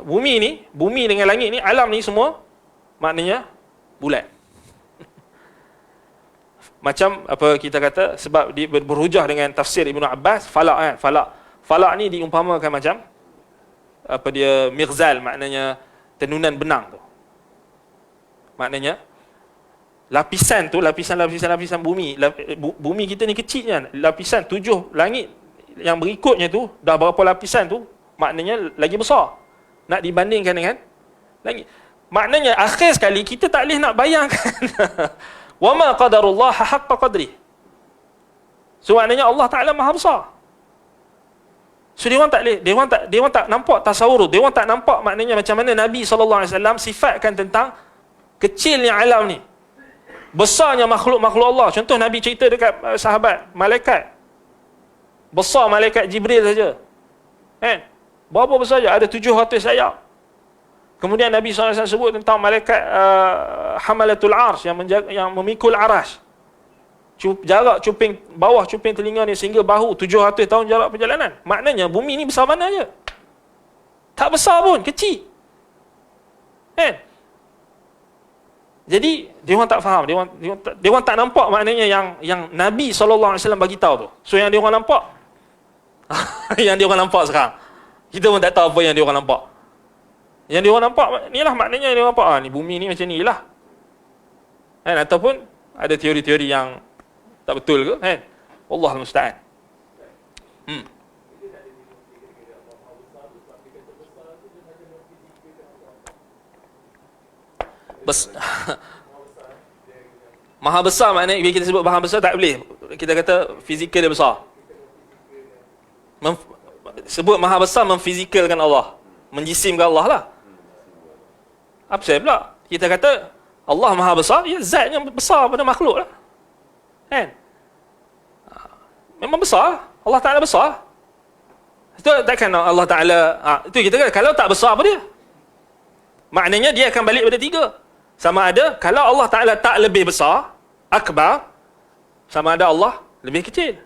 bumi dengan langit ni, alam ni semua maknanya bulat. Macam apa kita kata, sebab dia berhujah dengan tafsir Ibn Abbas, falak kan, falak ni diumpamakan macam mirzal, maknanya tenunan benang tu. Maknanya lapisan tu, lapisan bumi, bumi kita ni kecil kan, lapisan 7 langit yang berikutnya tu dah berapa lapisan tu, maknanya lagi besar nak dibandingkan dengan langit. Maknanya akhir sekali kita tak boleh nak bayangkan wa ma qadarullah haqqa qadri. So maknanya Allah Taala Maha besar. So dia orang tak nampak tasawur, dia orang tak nampak maknanya macam mana Nabi SAW sifatkan tentang kecilnya alam ni, besarnya makhluk-makhluk Allah. Contoh Nabi cerita dekat sahabat malaikat, besar malaikat Jibril saja. Berapa besar saja? Ada 700 sayap. Kemudian Nabi SAW sebut tentang malaikat hamalatul arsh yang memikul arash. Jarak cuping bawah cuping telinga ni sehingga bahu 700 tahun jarak perjalanan. Maknanya bumi ni besar mana je? Tak besar pun, kecil. Jadi dia orang tak faham, dia orang tak nampak maknanya yang Nabi SAW bagi tahu tu. So yang dia orang nampak yang dia orang nampak sekarang. Kita pun tak tahu apa yang dia orang nampak. Yang dia orang nampak ni lah maknanya dia orang nampak, ni bumi ni macam ni lah. Ataupun ada teori-teori yang tak betul ke, Wallahul musta'an. Maha besar maknanya bila kita sebut maha besar tak boleh kita kata fizikal dia besar. Sebut maha besar memfizikalkan Allah, menjisimkan Allah lah. Apa saya pula? Kita kata Allah Maha besar, ya zatnya besar pada makhluk lah. Memang besar, Allah Ta'ala besar. Itu takkan Allah Ta'ala, itu kita kata kalau tak besar apa dia? Maknanya dia akan balik pada 3. Sama ada kalau Allah Ta'ala tak lebih besar, akbar, sama ada Allah lebih kecil.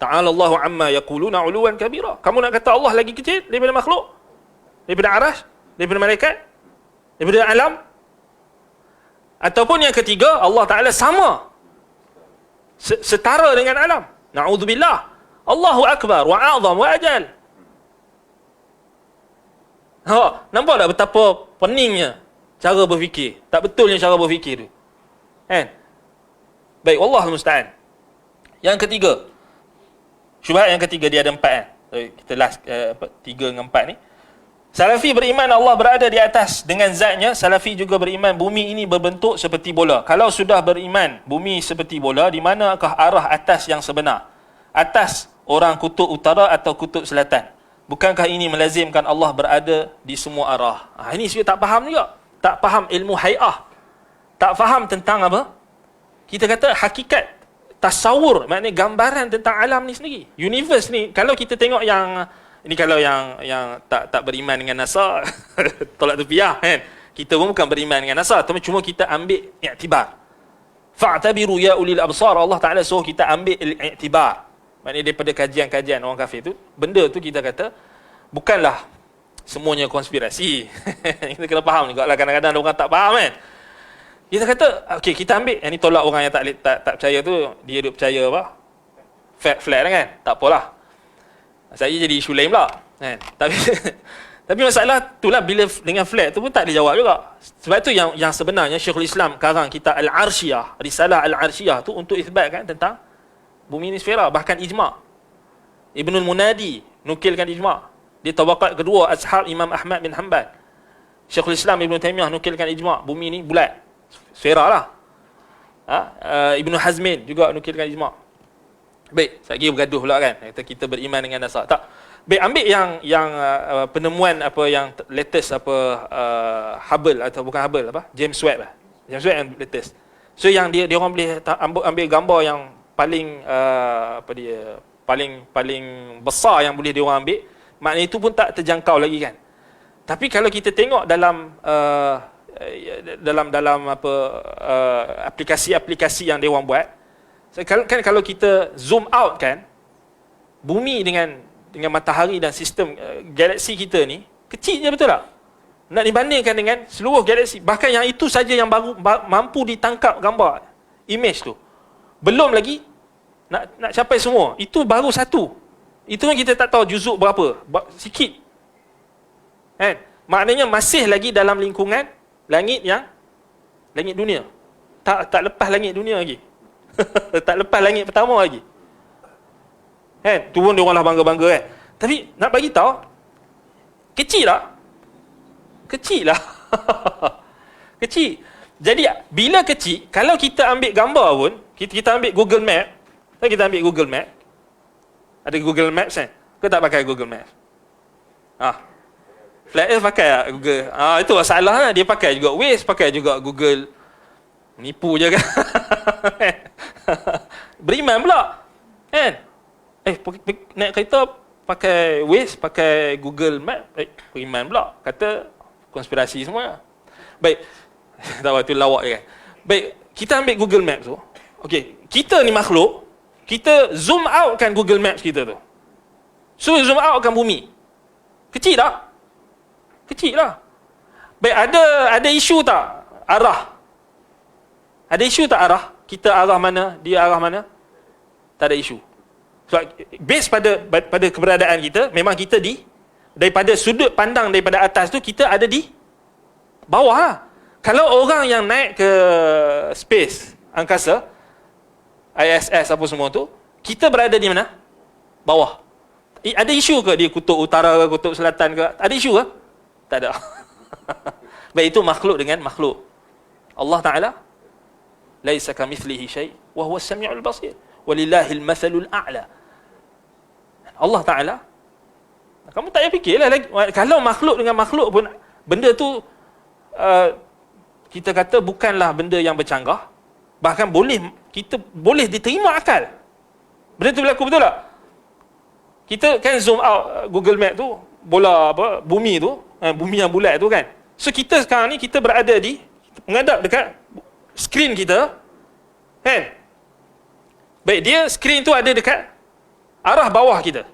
Ta'ala Allahu amma yaquluna uluwan kabira. Kamu nak kata Allah lagi kecil daripada makhluk? Daripada arasy? Daripada malaikat? Daripada alam? Ataupun yang ketiga, Allah Ta'ala sama, setara dengan alam. Na'udzubillah. Allahu Akbar wa a'zam wa ajal. Nampak tak betapa peningnya cara berfikir? Tak betulnya cara berfikir tu. Kan? Baik, Wallahul musta'an. Yang ketiga, syubhat yang ketiga, dia ada 4 kan. Kita last 3 dengan 4 ni. Salafi beriman Allah berada di atas dengan zatnya. Salafi juga beriman bumi ini berbentuk seperti bola. Kalau sudah beriman bumi seperti bola, di manakah arah atas yang sebenar? Atas orang kutub utara atau kutub selatan? Bukankah ini melazimkan Allah berada di semua arah? Ini sebenarnya tak faham juga. Tak faham ilmu hay'ah. Tak faham tentang apa? Kita kata hakikat, tasawur, maknanya gambaran tentang alam ni sendiri. Universe ni, kalau kita tengok yang ini, kalau yang tak beriman dengan NASA, tolak tepiah kan. Kita pun bukan beriman dengan NASA, tapi cuma kita ambil i'tibar. Fa'tabiru ya ulil absar. Allah Ta'ala suruh kita ambil i'tibar. Maknanya daripada kajian-kajian orang kafir tu, benda tu kita kata bukanlah semuanya konspirasi. Kita kena faham juga lah, kadang-kadang orang tak faham kan. Kita kata, okey, kita ambil, yang ni tolak orang yang tak percaya tu, dia duk percaya apa? Flat kan? Tak apalah. Saya jadi isu lain pula kan? Tapi masalah itulah, bila dengan flat tu pun tak dijawab juga. Sebab tu yang sebenarnya Syekhul Islam karang kita Al-Arsyiyah, Risalah Al-Arsyiyah tu untuk isbatkan tentang bumi ni sfera. Bahkan ijma'. Ibnul Munadi nukilkan ijma'. Di tabaqat kedua ashab Imam Ahmad bin Hanbal. Syekhul Islam Ibn Taymiyah nukilkan ijma', bumi ni bulat, sfera lah. Ibnu Hazmin juga nukilkan ijma'. Baik, saya kira bergaduh pula kan. Kita beriman dengan NASA. Tak. Baik, ambil yang penemuan apa yang latest apa Hubble atau bukan Hubble apa? James Webb lah. James Webb yang latest. So yang dia orang boleh ambil gambar yang paling paling besar yang boleh dia orang ambil. Maknanya itu pun tak terjangkau lagi kan. Tapi kalau kita tengok dalam apa aplikasi-aplikasi yang dia orang buat, kan kalau kita zoom out kan, bumi dengan matahari dan sistem galaksi kita ni kecil je, betul tak? Nak dibandingkan dengan seluruh galaksi. Bahkan yang itu saja yang baru mampu ditangkap gambar, image tu. Belum lagi nak capai semua. Itu baru satu. Itu pun kita tak tahu juzuk berapa. Sikit. Kan? Maknanya masih lagi dalam lingkungan langit dunia. Tak lepas langit dunia lagi. Tak lepas langit pertama lagi. Kan? Tu pun dia orang lah bangga-bangga kan. Tapi nak bagi tahu, kecil lah. Kecil. Jadi bila kecil, kalau kita ambil gambar pun, kita ambil Google Map, ada Google Maps kan? Kau tak pakai Google Maps? Flat Earth pakai tak Google? Itu masalah lah. Dia pakai juga Waze, pakai juga Google. Nipu je kan? Beriman pula kan? Naik kereta pakai Waze, pakai Google Map, beriman pula. Kata konspirasi semua. Baik. Tak apa, tu lawak je kan? Baik, kita ambil Google Maps tu. Okey, kita ni makhluk, kita zoom out kan Google Maps kita tu. So zoom out kan bumi. Kecil tak? Kecil lah. Baik, ada isu tak arah? Ada isu tak arah? Kita arah mana, dia arah mana? Tak ada isu. Sebab base pada keberadaan kita, memang kita daripada sudut pandang daripada atas tu, kita ada di bawah lah. Kalau orang yang naik ke space, angkasa, ISS apa semua tu, kita berada di mana? Bawah. Ada isu ke dia kutub utara ke kutub selatan ke? Ada isu ke? Tak ada. Baik, itu makhluk dengan makhluk. Allah Ta'ala laisa kamithlihi syai' wa huwas sami'ul basir. Walillahil mathalul a'la. Allah Ta'ala, kamu tak payah fikirlah lagi. Kalau makhluk dengan makhluk pun, benda tu kita kata bukanlah benda yang bercanggah. Bahkan kita boleh diterima akal. Benda tu berlaku, betul tak? Kita kan zoom out Google Map tu, bola apa, bumi tu, bumi yang bulat tu kan. So kita sekarang ni, kita berada menghadap dekat skrin kita kan. Baik, dia skrin tu ada dekat arah bawah kita.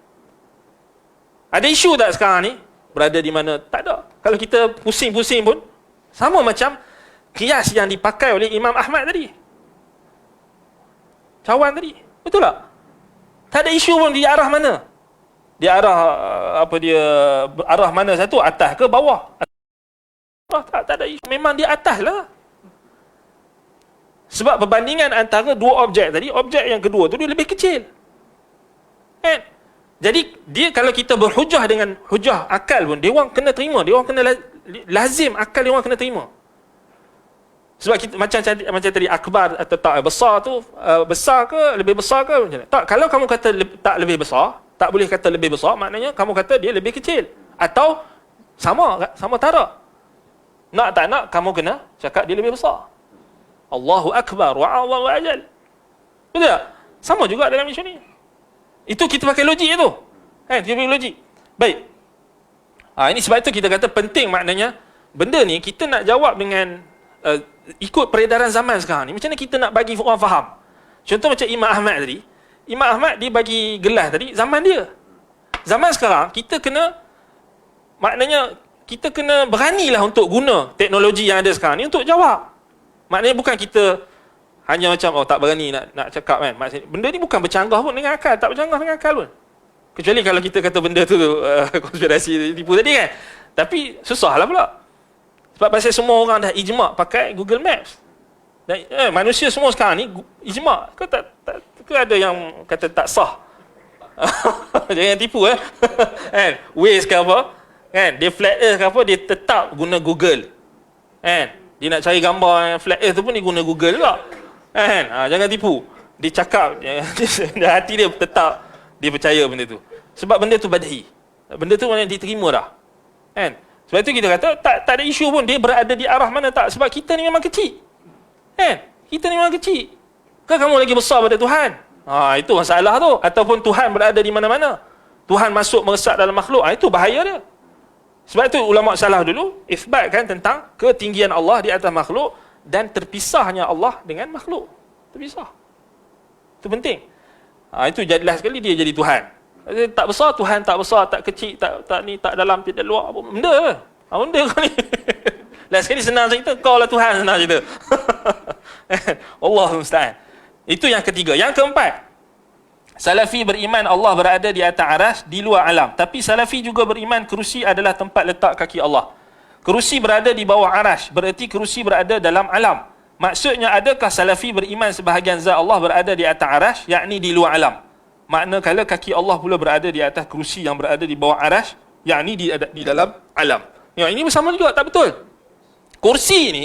Ada isu tak sekarang ni berada di mana. Tak ada. Kalau kita pusing-pusing pun, sama macam qiyas yang dipakai oleh Imam Ahmad tadi. Cawan tadi. Betul tak? Tak ada isu pun di arah mana. Di arah, arah mana satu, atas ke bawah. Tak ada isu. Memang di atas lah. Sebab perbandingan antara dua objek tadi, objek yang kedua tu dia lebih kecil. Kan? Jadi dia kalau kita berhujah dengan hujah akal pun, dia orang kena terima, dia orang kena lazim akal dia orang kena terima. Sebab kita macam tadi akbar atau tak besar tu, besar ke lebih besar ke macam mana? Tak, kalau kamu kata tak lebih besar, tak boleh kata lebih besar, maknanya kamu kata dia lebih kecil atau sama tara. Nak tak nak kamu kena cakap dia lebih besar. Allahu akbar wa Allahu ajal. Betul tak? Sama juga dalam isu ni. Itu kita pakai logik tu. Kan? Kita pakai logik. Baik. Ini sebab itu kita kata penting, maknanya benda ni kita nak jawab dengan ikut peredaran zaman sekarang ni. Macam mana kita nak bagi orang faham? Contoh macam Imam Ahmad tadi. Imam Ahmad dia bagi gelas tadi zaman dia. Zaman sekarang kita kena, maknanya kita kena beranilah untuk guna teknologi yang ada sekarang ni untuk jawab. Maknanya bukan kita hanya macam tak berani nak cakap kan. Maksudnya benda ni bukan bercanggah pun dengan akal, tak bercanggah dengan akal pun. Kecuali kalau kita kata benda tu konspirasi tipu tadi kan. Tapi susahlah pula. Sebab pasal semua orang dah ijma' pakai Google Maps. Dan manusia semua sekarang ni ijma'. Ke ada yang kata tak sah? Jangan tipu kan. Waze ke apa? Kan, dia flat earth ke apa, dia tetap guna Google. Kan? Dia nak cari gambar flat earth tu pun dia guna Google juga. Kan? Jangan tipu. Dia cakap, hati dia tetap dia percaya benda tu. Sebab benda tu badhi. Benda tu mana diterima dah. Kan? Sebab itu kita kata tak ada isu pun dia berada di arah mana tak. Sebab kita ni memang kecil. Kan? Kita ni memang kecil. Kan kamu lagi besar pada Tuhan? Itu masalah tu. Ataupun Tuhan berada di mana-mana. Tuhan masuk meresap dalam makhluk. Itu bahaya dia. Sebab itu ulama salah dulu isbatkan tentang ketinggian Allah di atas makhluk dan terpisahnya Allah dengan makhluk. Terpisah. Itu penting. Itu jelas sekali dia jadi Tuhan. Tak besar Tuhan, tak besar, tak kecil, tak ni, tak dalam, tidak luar. Apa benda? Benda kau ni. Last sekali senang cerita, kau lah Tuhan senang cerita. Allahul musta'an. Itu yang ketiga. Yang keempat, Salafi beriman Allah berada di atas aras, di luar alam. Tapi Salafi juga beriman kerusi adalah tempat letak kaki Allah. Kerusi berada di bawah aras, berarti kerusi berada dalam alam. Maksudnya, adakah Salafi beriman sebahagian zat Allah berada di atas aras, yakni di luar alam? Manakala kaki Allah pula berada di atas kerusi yang berada di bawah aras, yakni di dalam alam. Yang ini bersama juga, tak betul. Kursi ni,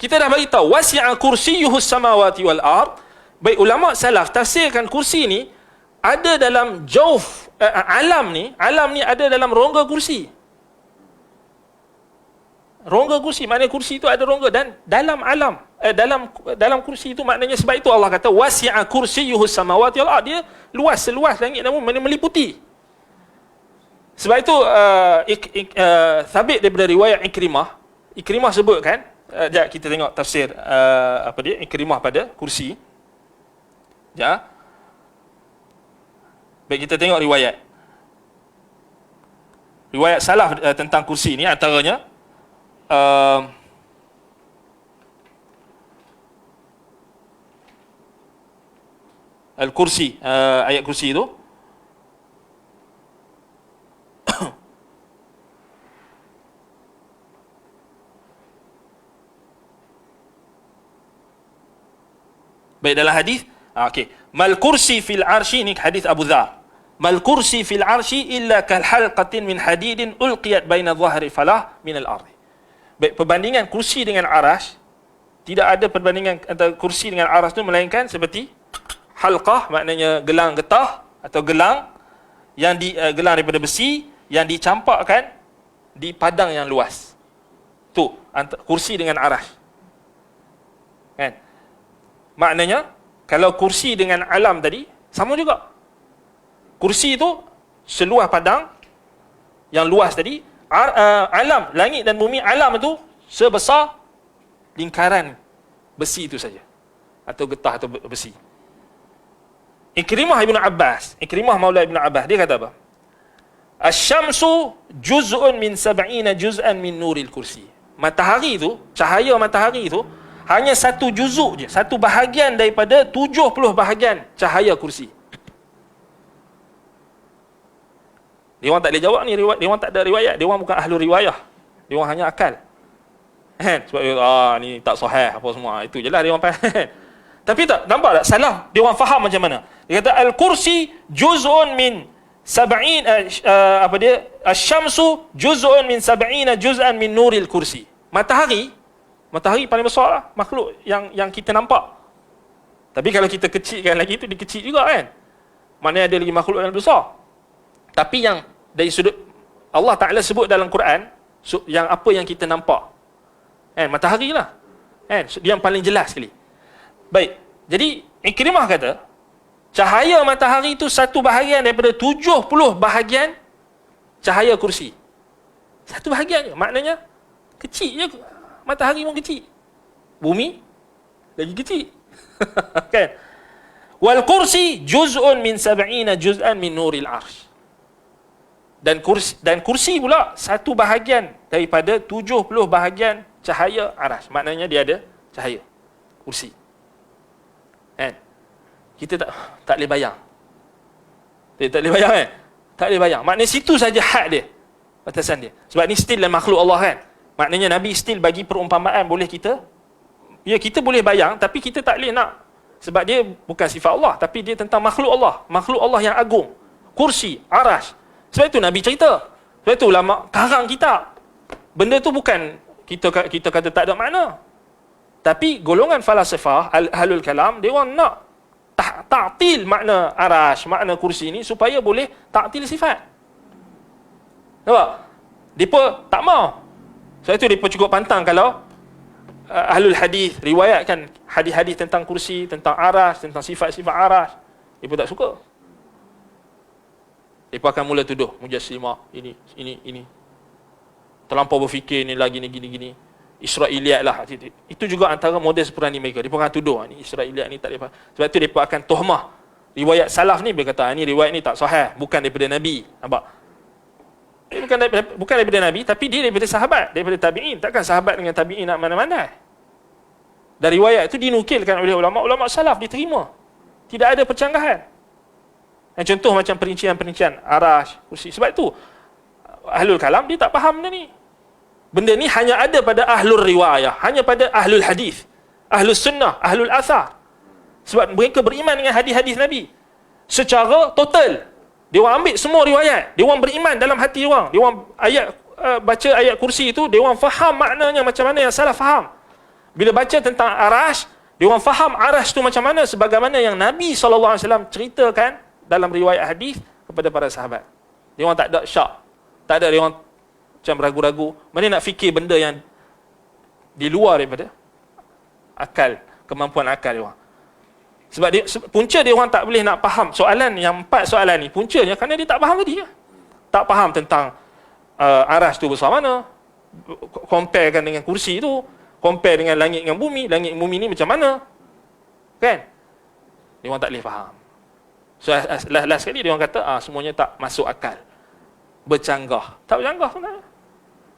kita dah bagi tahu, wasi'a kursiyyuhus samawati wal ard. Baik, ulama salaf tafsirkan kursi ni ada dalam jauf alam ni ada dalam rongga kursi. Rongga kursi, maknanya kursi itu ada rongga, dan dalam alam dalam kursi itu, maknanya sebab itu Allah kata wasi'a kursiyyuhus samawati wal ard, dia luas, seluas langit dan bumi, meliputi. Sebab itu sabit daripada riwayat Ikrimah sebut kan, jap kita tengok tafsir Ikrimah pada kursi. Ya. Baik, kita tengok riwayat salaf tentang kursi ni, antaranya Al-Kursi, ayat kursi itu. Baik, dalam hadis mal kursi fil arsy, ni hadis Abu Dzar. Mal kursi fil arsy illa kal halqatin min hadidin ulqiyat baina dhahri falah min al ardi. Baik, perbandingan kursi dengan aras, tidak ada perbandingan antara kursi dengan aras tu melainkan seperti halqah, maknanya gelang getah atau gelang yang gelang daripada besi yang dicampakkan di padang yang luas. Tu kursi dengan aras. Kan? Maknanya kalau kursi dengan alam tadi sama juga. Kursi itu seluas padang yang luas tadi, alam, langit dan bumi, alam itu sebesar lingkaran besi itu saja, atau getah atau besi. Ikrimah Maula Ibn Abbas, dia kata apa? Asy-syamsu juz'un min 70 juz'an min nuril kursi. Matahari tu, cahaya matahari tu hanya satu juzuk je, satu bahagian daripada 70 bahagian cahaya kursi. Dia orang tak boleh jawab ni riwayat, dia orang tak ada riwayat, dia orang bukan ahli riwayah. Dia orang hanya akal. Kan? Sebab ni tak sahih apa semua. Itu jelah dia orang faham. Tapi tak nampak tak salah dia orang faham macam mana. Dia kata al-kursi juz'un min 70 asy-syamsu juz'un min 70 juz'an min nuril kursi. Matahari paling besar lah makhluk yang kita nampak. Tapi kalau kita kecilkan lagi tu dia kecil juga kan. Maknanya ada lagi makhluk yang besar. Tapi yang dari sudut Allah Ta'ala sebut dalam Quran, yang apa yang kita nampak. Kan? Matahari lah. Kan? Dia yang paling jelas sekali. Baik. Jadi, Ikrimah kata, cahaya matahari itu satu bahagian daripada 70 bahagian cahaya kursi. Satu bahagian je. Maknanya, kecil je. Matahari pun kecil. Bumi, lagi kecil. Kan? Wal kursi juz'un min 70 juz'an min nuril arsh. Dan kursi pula satu bahagian daripada 70 bahagian cahaya arasy. Maknanya dia ada cahaya kursi. Kan? Kita tak boleh bayang. Tak boleh bayang kan? Tak boleh bayang. Maknanya situ saja had dia. Batasan dia. Sebab ni still dalam makhluk Allah kan? Maknanya Nabi still bagi perumpamaan boleh kita. Ya, kita boleh bayang tapi kita tak boleh nak. Sebab dia bukan sifat Allah, tapi dia tentang makhluk Allah. Makhluk Allah yang agung. Kursi, arasy. Sebab itu Nabi cerita. Sebab itu ulama karang kitab. Benda tu bukan kita kata tak ada makna. Tapi golongan falsafah, ahlul kalam, dia orang nak ta'til makna arasy, makna kursi ni supaya boleh ta'til sifat. Nampak? Depa tak mau. Sebab itu depa cukup pantang kalau ahlul hadis riwayatkan hadis-hadis tentang kursi, tentang arasy, tentang sifat-sifat arasy. Depa tak suka. Depa akan mula tuduh mujassimah ini. Terlampau berfikir ni lagi ni gini. Israiliyat lah. Itu juga antara model seperani mereka. Depa akan tuduh ni Israiliyat ni tak ada. Sebab tu depa akan tuhmah riwayat salaf ni, dia kata ni riwayat ni tak sahih, bukan daripada Nabi. Nampak? Bukan daripada Nabi, tapi dia daripada sahabat, daripada tabi'in. Takkan sahabat dengan tabi'in nak mana-mana. Dan riwayat itu dinukilkan oleh ulama salaf, diterima. Tidak ada percanggahan. Yang contoh macam perincian-perincian arasy, kursi. Sebab itu ahlul kalam dia tak faham benda ni. Benda ni hanya ada pada ahlul riwayah, hanya pada ahlul hadis, ahlus sunnah, ahlul athar. Sebab mereka beriman dengan hadis-hadis Nabi secara total. Dia orang ambil semua riwayat, dia orang beriman dalam hati dia orang. Dia orang baca ayat kursi itu, dia orang faham maknanya macam mana yang salah faham. Bila baca tentang arasy, dia orang faham arasy tu macam mana sebagaimana yang Nabi SAW ceritakan dalam riwayat hadis kepada para sahabat. Dia orang tak ada syak. Tak ada dia orang macam ragu-ragu. Mana nak fikir benda yang di luar daripada akal, kemampuan akal dia orang. Sebab punca dia orang tak boleh nak faham soalan yang 4 soalan ni. Puncanya kerana dia tak faham tadi. Tak faham tentang arasy tu besar mana. Comparekan dengan kursi tu. Compare dengan langit dengan bumi. Langit dan bumi ni macam mana. Kan? Dia orang tak boleh faham. So last sekali dia orang kata semuanya tak masuk akal. Bercanggah. Tak bercanggah sebenarnya.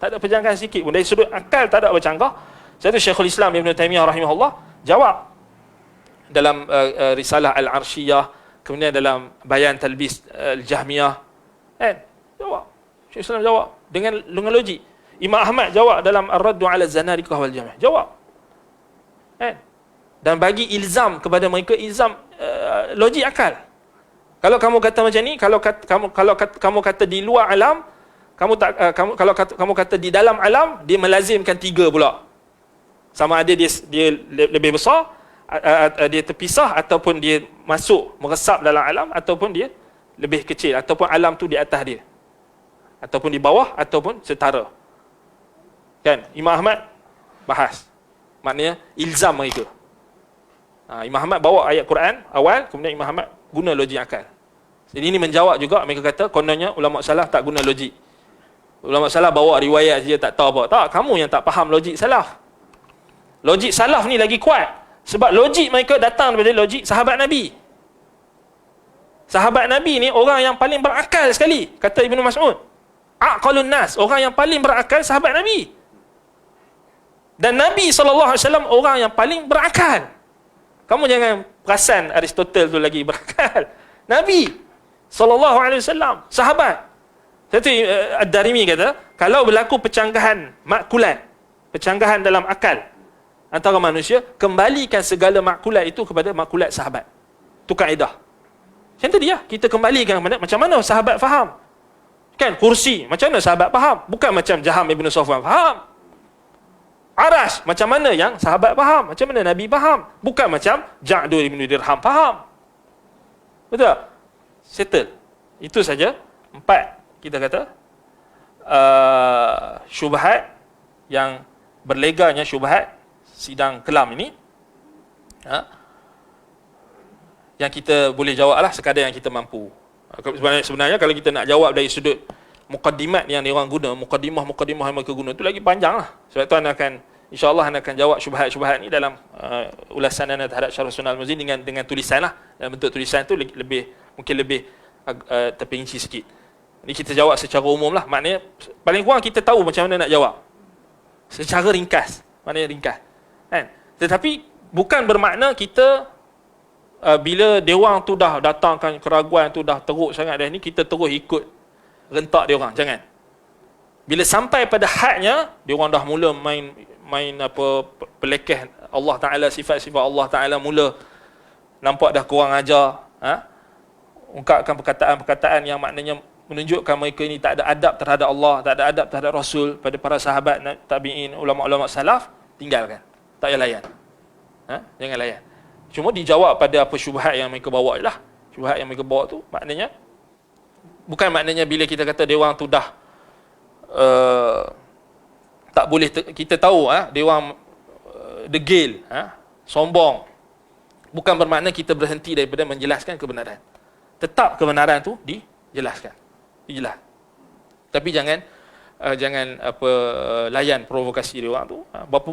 Tak ada perjanggahan sikit pun. Dari sudut akal tak ada bercanggah. Satu Syekhul Islam Ibn Taymiyah rahimahullah jawab dalam risalah Al-Arshiyah, kemudian dalam bayan talbis Al-Jahmiyah. Kan? Jawab. Syekhul Islam jawab dengan logik. Imam Ahmad jawab dalam Ar-Raddu 'ala Zanadiqah wal Jami'. Jawab. Kan? Dan bagi ilzam kepada mereka ilzam logik akal. Kalau kamu kata macam ni, kalau kamu kata di luar alam, kalau kamu kata di dalam alam, dia melazimkan 3 pula. Sama ada dia lebih besar, dia terpisah, ataupun dia masuk meresap dalam alam, ataupun dia lebih kecil, ataupun alam tu di atas dia, ataupun di bawah, ataupun setara. Kan? Imam Ahmad bahas. Maknanya ilzam mereka. Imam Ahmad bawa ayat Quran awal, kemudian Imam Ahmad guna logik akal. Jadi ini menjawab juga mereka kata kononnya ulama salaf tak guna logik. Ulama salaf bawa riwayat saja tak tahu apa. Tak, kamu yang tak faham logik salaf. Logik salaf ni lagi kuat sebab logik mereka datang daripada logik sahabat Nabi. Sahabat Nabi ni orang yang paling berakal sekali, kata Ibnu Mas'ud. Aqalun nas, orang yang paling berakal sahabat Nabi. Dan Nabi SAW orang yang paling berakal. Kamu jangan perasan Aristotle tu lagi berakal. Nabi SAW, sahabat. Satu Ad-Darimi kata, kalau berlaku pecanggahan makulat, pecanggahan dalam akal antara manusia, kembalikan segala makulat itu kepada makulat sahabat. Itu kaedah. Macam tadi lah, kita kembalikan kepada macam mana sahabat faham. Kan, kursi, macam mana sahabat faham. Bukan macam Jaham Ibn Safwan faham. Arash, macam mana yang sahabat faham. Macam mana Nabi faham. Bukan macam Ja'dur Ibn Dirham faham. Betul? Settle. Itu saja 4, kita kata, syubhat yang berleganya syubhat sidang kelam ini. Yang kita boleh jawab lah sekadar yang kita mampu. Sebenarnya kalau kita nak jawab dari sudut mukaddimat yang diorang guna, mukadimah yang mereka guna, tu lagi panjang lah. Sebab tu anda akan, insyaAllah anda akan jawab syubhat-syubhat ni dalam ulasan anda terhadap Syarh Sunnah Al-Muzin dengan tulisan lah. Dalam bentuk tulisan tu mungkin lebih terperinci sikit. Ini kita jawab secara umum lah. Maknanya paling kurang kita tahu macam mana nak jawab secara ringkas. Maknanya ringkas, kan? Tetapi bukan bermakna kita bila dewan tu dah datangkan keraguan tu dah teruk sangat dah ni, kita terus ikut rentak dia orang. Jangan. Bila sampai pada hadnya, dia orang dah mula main apa, pelekeh Allah Taala, sifat-sifat Allah Taala, mula nampak dah kurang ajar, ungkapkan perkataan-perkataan yang maknanya menunjukkan mereka ini tak ada adab terhadap Allah, tak ada adab terhadap Rasul, pada para sahabat, tabi'in, ulama-ulama salaf, tinggalkan. Tak payah layan. Jangan layan. Cuma dijawab pada apa syubhat yang mereka bawa lah. Syubhat yang mereka bawa tu maknanya, bukan maknanya bila kita kata dewan tu dah tak boleh, kita tahu dewan degil, sombong, bukan bermakna kita berhenti daripada menjelaskan kebenaran. Tetap kebenaran tu dijelaskan. Tapi jangan layan provokasi dia orang tu. Berapa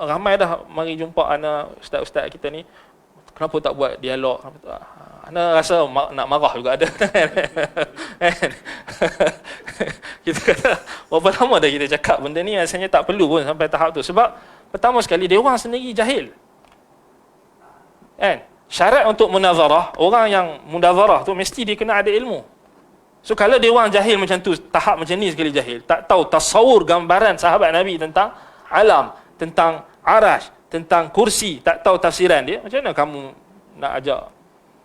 ramai dah mari jumpa ana ustaz-ustaz kita ni, kenapa tak buat dialog? Ana rasa nak marah juga ada. Kita kata, berapa lama dah kita cakap benda ni, rasanya tak perlu pun sampai tahap tu. Sebab pertama sekali, dia orang sendiri jahil. Kan? Syarat untuk munazarah, orang yang munazarah tu mesti dia kena ada ilmu. So kalau dia orang jahil macam tu, tahap macam ni sekali jahil, tak tahu tasawur gambaran sahabat Nabi tentang alam, tentang arash, tentang kursi, tak tahu tafsiran dia, macam mana kamu nak ajak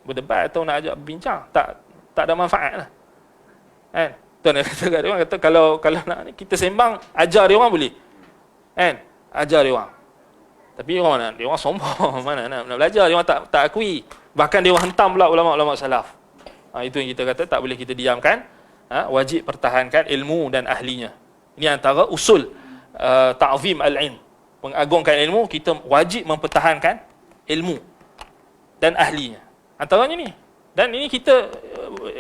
berdebat atau nak ajak berbincang? Tak ada manfaat lah. Kan? Tuan kata kat dia orang, kata kalau nak kita sembang, ajar dia orang boleh. Kan? Ajar dia orang. Tapi dia orang sombong, mana nak belajar, dia orang tak akui. Bahkan dia orang hentam pula ulama-ulama salaf. Itu yang kita kata tak boleh kita diamkan. Wajib pertahankan ilmu dan ahlinya. Ini antara usul ta'zim al-ilm. Mengagungkan ilmu, kita wajib mempertahankan ilmu dan ahlinya. Antaranya ni. Dan ini kita,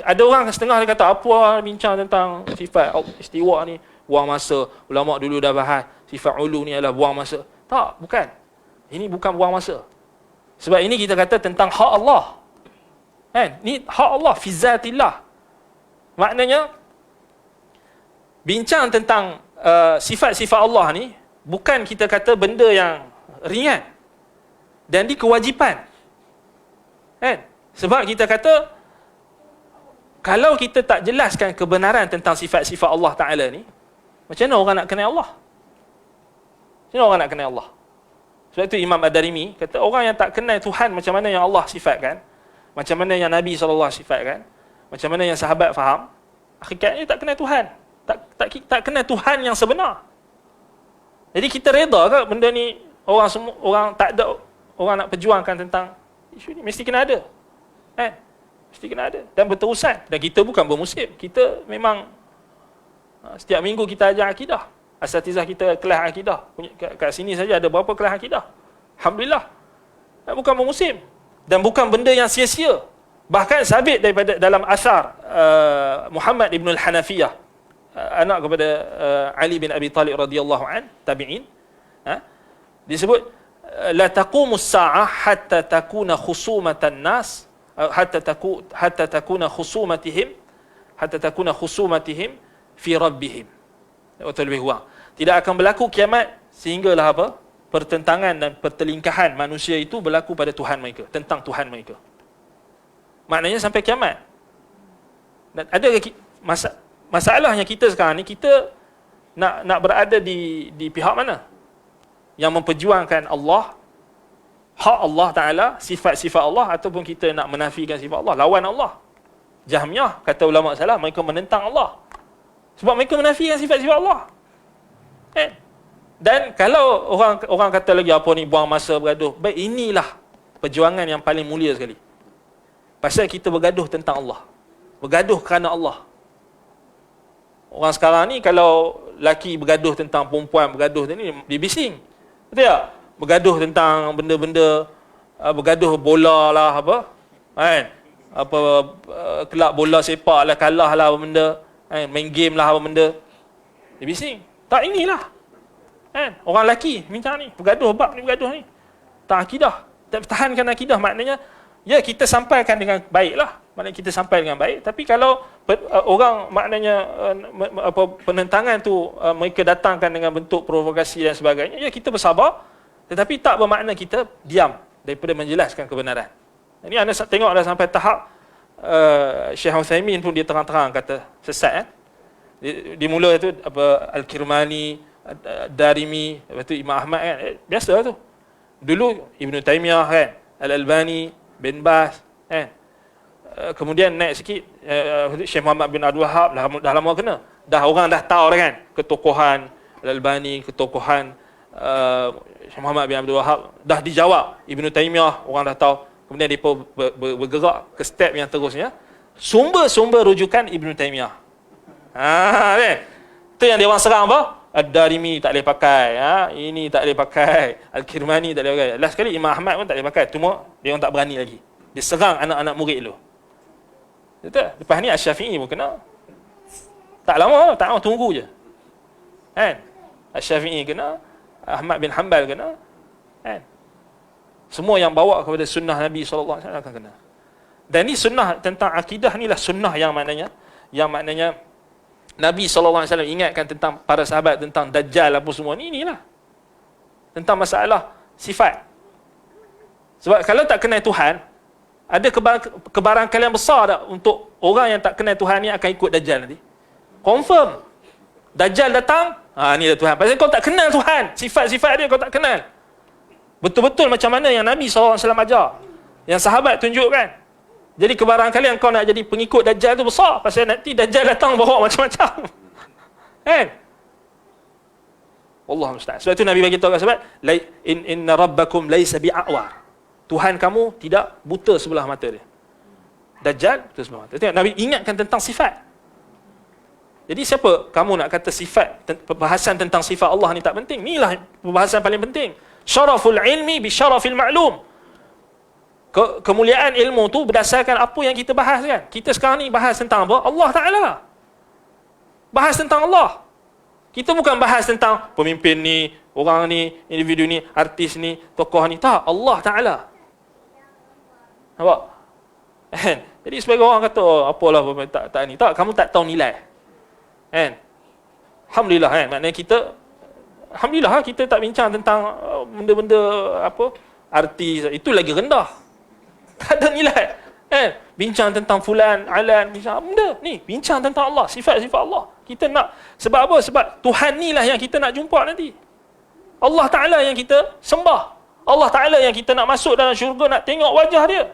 ada orang setengah dia kata, apa bincang tentang sifat istiwa ni, buang masa. Ulama dulu dah bahas sifat ulu ni adalah buang masa. Tak, bukan. Ini bukan buang masa. Sebab ini kita kata tentang hak Allah. Kan? Ni hak Allah fi zatillah. Maknanya bincang tentang sifat-sifat Allah ni bukan kita kata benda yang ringan dan di kewajipan. Kan? Sebab kita kata kalau kita tak jelaskan kebenaran tentang sifat-sifat Allah Taala ni, macam mana orang nak kenal Allah? Macam mana orang nak kenal Allah? Sebab itu Imam Ad-Darimi kata orang yang tak kenal Tuhan macam mana yang Allah sifatkan, macam mana yang Nabi SAW sifatkan, macam mana yang sahabat faham, hakikatnya tak kenal Tuhan. Tak kenal Tuhan yang sebenar. Jadi kita reda ke benda ni orang tak ada orang nak perjuangkan tentang isu ni, mesti kena ada. Mesti kena ada dan berterusan. Dan kita bukan bermusim. Kita memang setiap minggu kita ajar akidah. Asatizah kita kelas akidah. Kat sini saja ada berapa kelas akidah. Alhamdulillah. Bukan bermusim. Dan bukan benda yang sia-sia. Bahkan sabit daripada dalam asar Muhammad ibn al-Hanafiyah, anak kepada Ali bin Abi Talib radhiyallahu an, tabi'in, disebut la taqumus sa'ah hatta takuna khusumatan nas hatta takuna khusumatihim fi rabbihim. Atau lebih kurang, tidak akan berlaku kiamat sehinggalah apa? Pertentangan dan pertelingkahan manusia itu berlaku pada Tuhan mereka, tentang Tuhan mereka. Maknanya sampai kiamat. Dan ada masalahnya kita sekarang ni, kita nak berada di pihak mana? Yang memperjuangkan Allah, hak Allah Ta'ala, sifat-sifat Allah, ataupun kita nak menafikan sifat Allah, lawan Allah. Jahmiyah, kata ulama salah, mereka menentang Allah sebab mereka menafikan sifat-sifat Allah. Dan kalau orang kata lagi apa ni, buang masa bergaduh, baik, inilah perjuangan yang paling mulia sekali. Pasal kita bergaduh tentang Allah, bergaduh kerana Allah. Orang sekarang ni kalau laki bergaduh tentang perempuan, bergaduh ni, dia bising. Betul tak? Bergaduh tentang benda-benda, bergaduh bola lah, apa kan, apa kelab bola sepak lah, kalah lah apa benda, kan? Main game lah apa benda, dia bising. Tak, inilah kan, orang lelaki minta ni, bergaduh bab ni, bergaduh ni. Tak akidah, tak pertahankan akidah. Maknanya ya, kita sampaikan dengan baik lah, maknanya kita sampai dengan baik. Tapi kalau orang maknanya penentangan tu mereka datangkan dengan bentuk provokasi dan sebagainya, ya kita bersabar, tetapi tak bermakna kita diam daripada menjelaskan kebenaran. Ini anda tengok dah sampai tahap Syekh Uthaymin pun dia terang-terang kata sesat. Di mula tu apa, Al-Kirmani, Darimi, lepas tu Imam Ahmad kan, biasa tu. Dulu Ibn Taymiyah kan, Al-Albani, Bin Baz kan. Kemudian naik sikit Syekh Muhammad bin Abdul Wahab, dah lama kena. Dah orang dah tahu dah kan, ketokohan Al-Albani, ketokohan Syekh Muhammad bin Abdul Wahab dah dijawab. Ibn Taymiyah orang dah tahu. Kemudian dia bergerak ke step yang terusnya, sumber-sumber rujukan Ibn Taymiyah. Itu yang dia orang serang apa? Ad-Darimi tak boleh pakai, ini tak boleh pakai, Al-Kirmani tak boleh pakai. Last sekali Imam Ahmad pun tak boleh pakai. Cuma dia orang tak berani lagi. Dia serang anak-anak murid dulu. Betul? Lepas ni Asy-Syafi'i pun kena. Tak lama, tunggu je. Kan? Asy-Syafi'i kena, Ahmad bin Hanbal kena. Kan? Semua yang bawa kepada sunnah Nabi SAW akan kena. Dan ni sunnah tentang akidah ni lah sunnah yang maknanya Nabi SAW ingatkan tentang para sahabat, tentang Dajjal apa semua ni, inilah tentang masalah sifat. Sebab kalau tak kenal Tuhan, ada kebarangkalian besar tak untuk orang yang tak kenal Tuhan ni akan ikut Dajjal nanti. Confirm Dajjal datang, ni dah Tuhan. Pasal kau tak kenal Tuhan, sifat-sifat dia kau tak kenal betul-betul macam mana yang Nabi SAW ajar, yang sahabat tunjukkan. Jadi kebarangkalian kau nak jadi pengikut Dajjal tu besar, pasal nanti Dajjal datang bawa macam-macam. Kan? Wallahu musta'an. Sebab itu Nabi bagi tahu kat sahabat, inna rabbakum laisa bi'awar. Tuhan kamu tidak buta sebelah mata dia. Dajjal buta sebelah mata. Tengok, Nabi ingatkan tentang sifat. Jadi siapa kamu nak kata sifat, pembahasan tentang sifat Allah ni tak penting? Inilah pembahasan paling penting. Syaraful ilmi bi syarafil ma'lum. Kemuliaan ilmu tu berdasarkan apa yang kita bahas kan. Kita sekarang ni bahas tentang apa? Allah Ta'ala. Bahas tentang Allah. Kita bukan bahas tentang pemimpin ni, orang ni, individu ni, artis ni, tokoh ni. Tak, Allah Ta'ala. Nampak? Jadi sebagai orang kata, apalah tak ni. Tak, kamu tak tahu nilai. Kan? Alhamdulillah kan. Maknanya kita, alhamdulillah kita tak bincang tentang benda-benda apa, artis. Itu lagi rendah. Tak ada nilai. Bincang tentang fulan, alan, bincang benda ni, bincang tentang Allah, sifat-sifat Allah. Kita nak, sebab apa? Sebab Tuhan ni lah yang kita nak jumpa nanti. Allah Ta'ala yang kita sembah. Allah Ta'ala yang kita nak masuk dalam syurga, nak tengok wajah dia.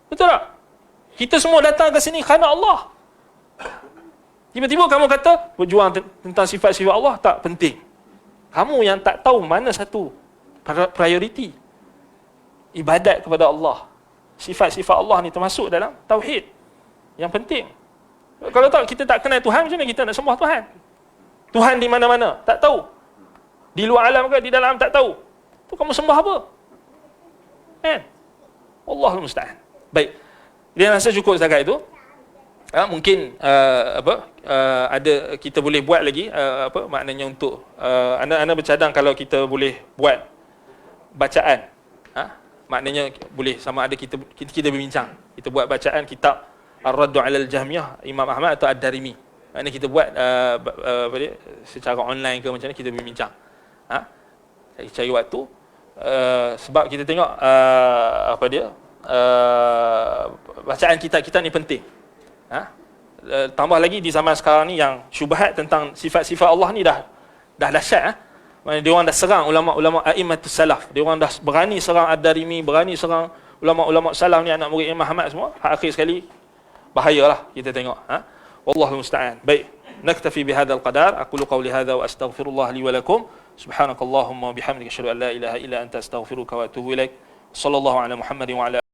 Betul tak? Kita semua datang ke sini kerana Allah. Tiba-tiba kamu kata berjuang tentang sifat-sifat Allah tak penting. Kamu yang tak tahu mana satu prioriti. Ibadat kepada Allah, sifat-sifat Allah ni termasuk dalam tauhid yang penting. Kalau tak, kita tak kenal Tuhan, macam mana kita nak sembah Tuhan? Tuhan di mana-mana, tak tahu. Di luar alam ke, di dalam tak tahu. Tu kamu sembah apa? Kan? Allahul musta'an. Baik. Dia rasa cukup setakat itu. Mungkin ada kita boleh buat lagi maknanya untuk anda bercadang kalau kita boleh buat bacaan. maknanya boleh sama ada kita berbincang. Kita buat bacaan kitab Ar-Raddu 'ala al-Jahmiyah Imam Ahmad atau Ad-Darimi. Maknanya kita buat apa dia, secara online ke macam mana, kita berbincang. Cari waktu, sebab kita tengok apa dia, bacaan kitab-kitab ni penting. Tambah lagi di zaman sekarang ni yang syubhat tentang sifat-sifat Allah ni dah dahsyat. Maksudnya dia orang dah serang ulama-ulama a'immatus salaf. Dia orang dah berani serang Ad-Darimi, berani serang ulama-ulama salaf ni, anak murid Imam Ahmad semua. Akhir sekali bahayalah kita tengok. Wallahu musta'an. Baik, naktafi bihadzal qadar. Aqulu qawli hadza wa astaghfirullah li wa lakum. Subhanakallahumma wa bihamdika asyhadu an la ilaha illa anta astaghfiruka wa atubu ilaik. Sallallahu ala Muhammadin wa ala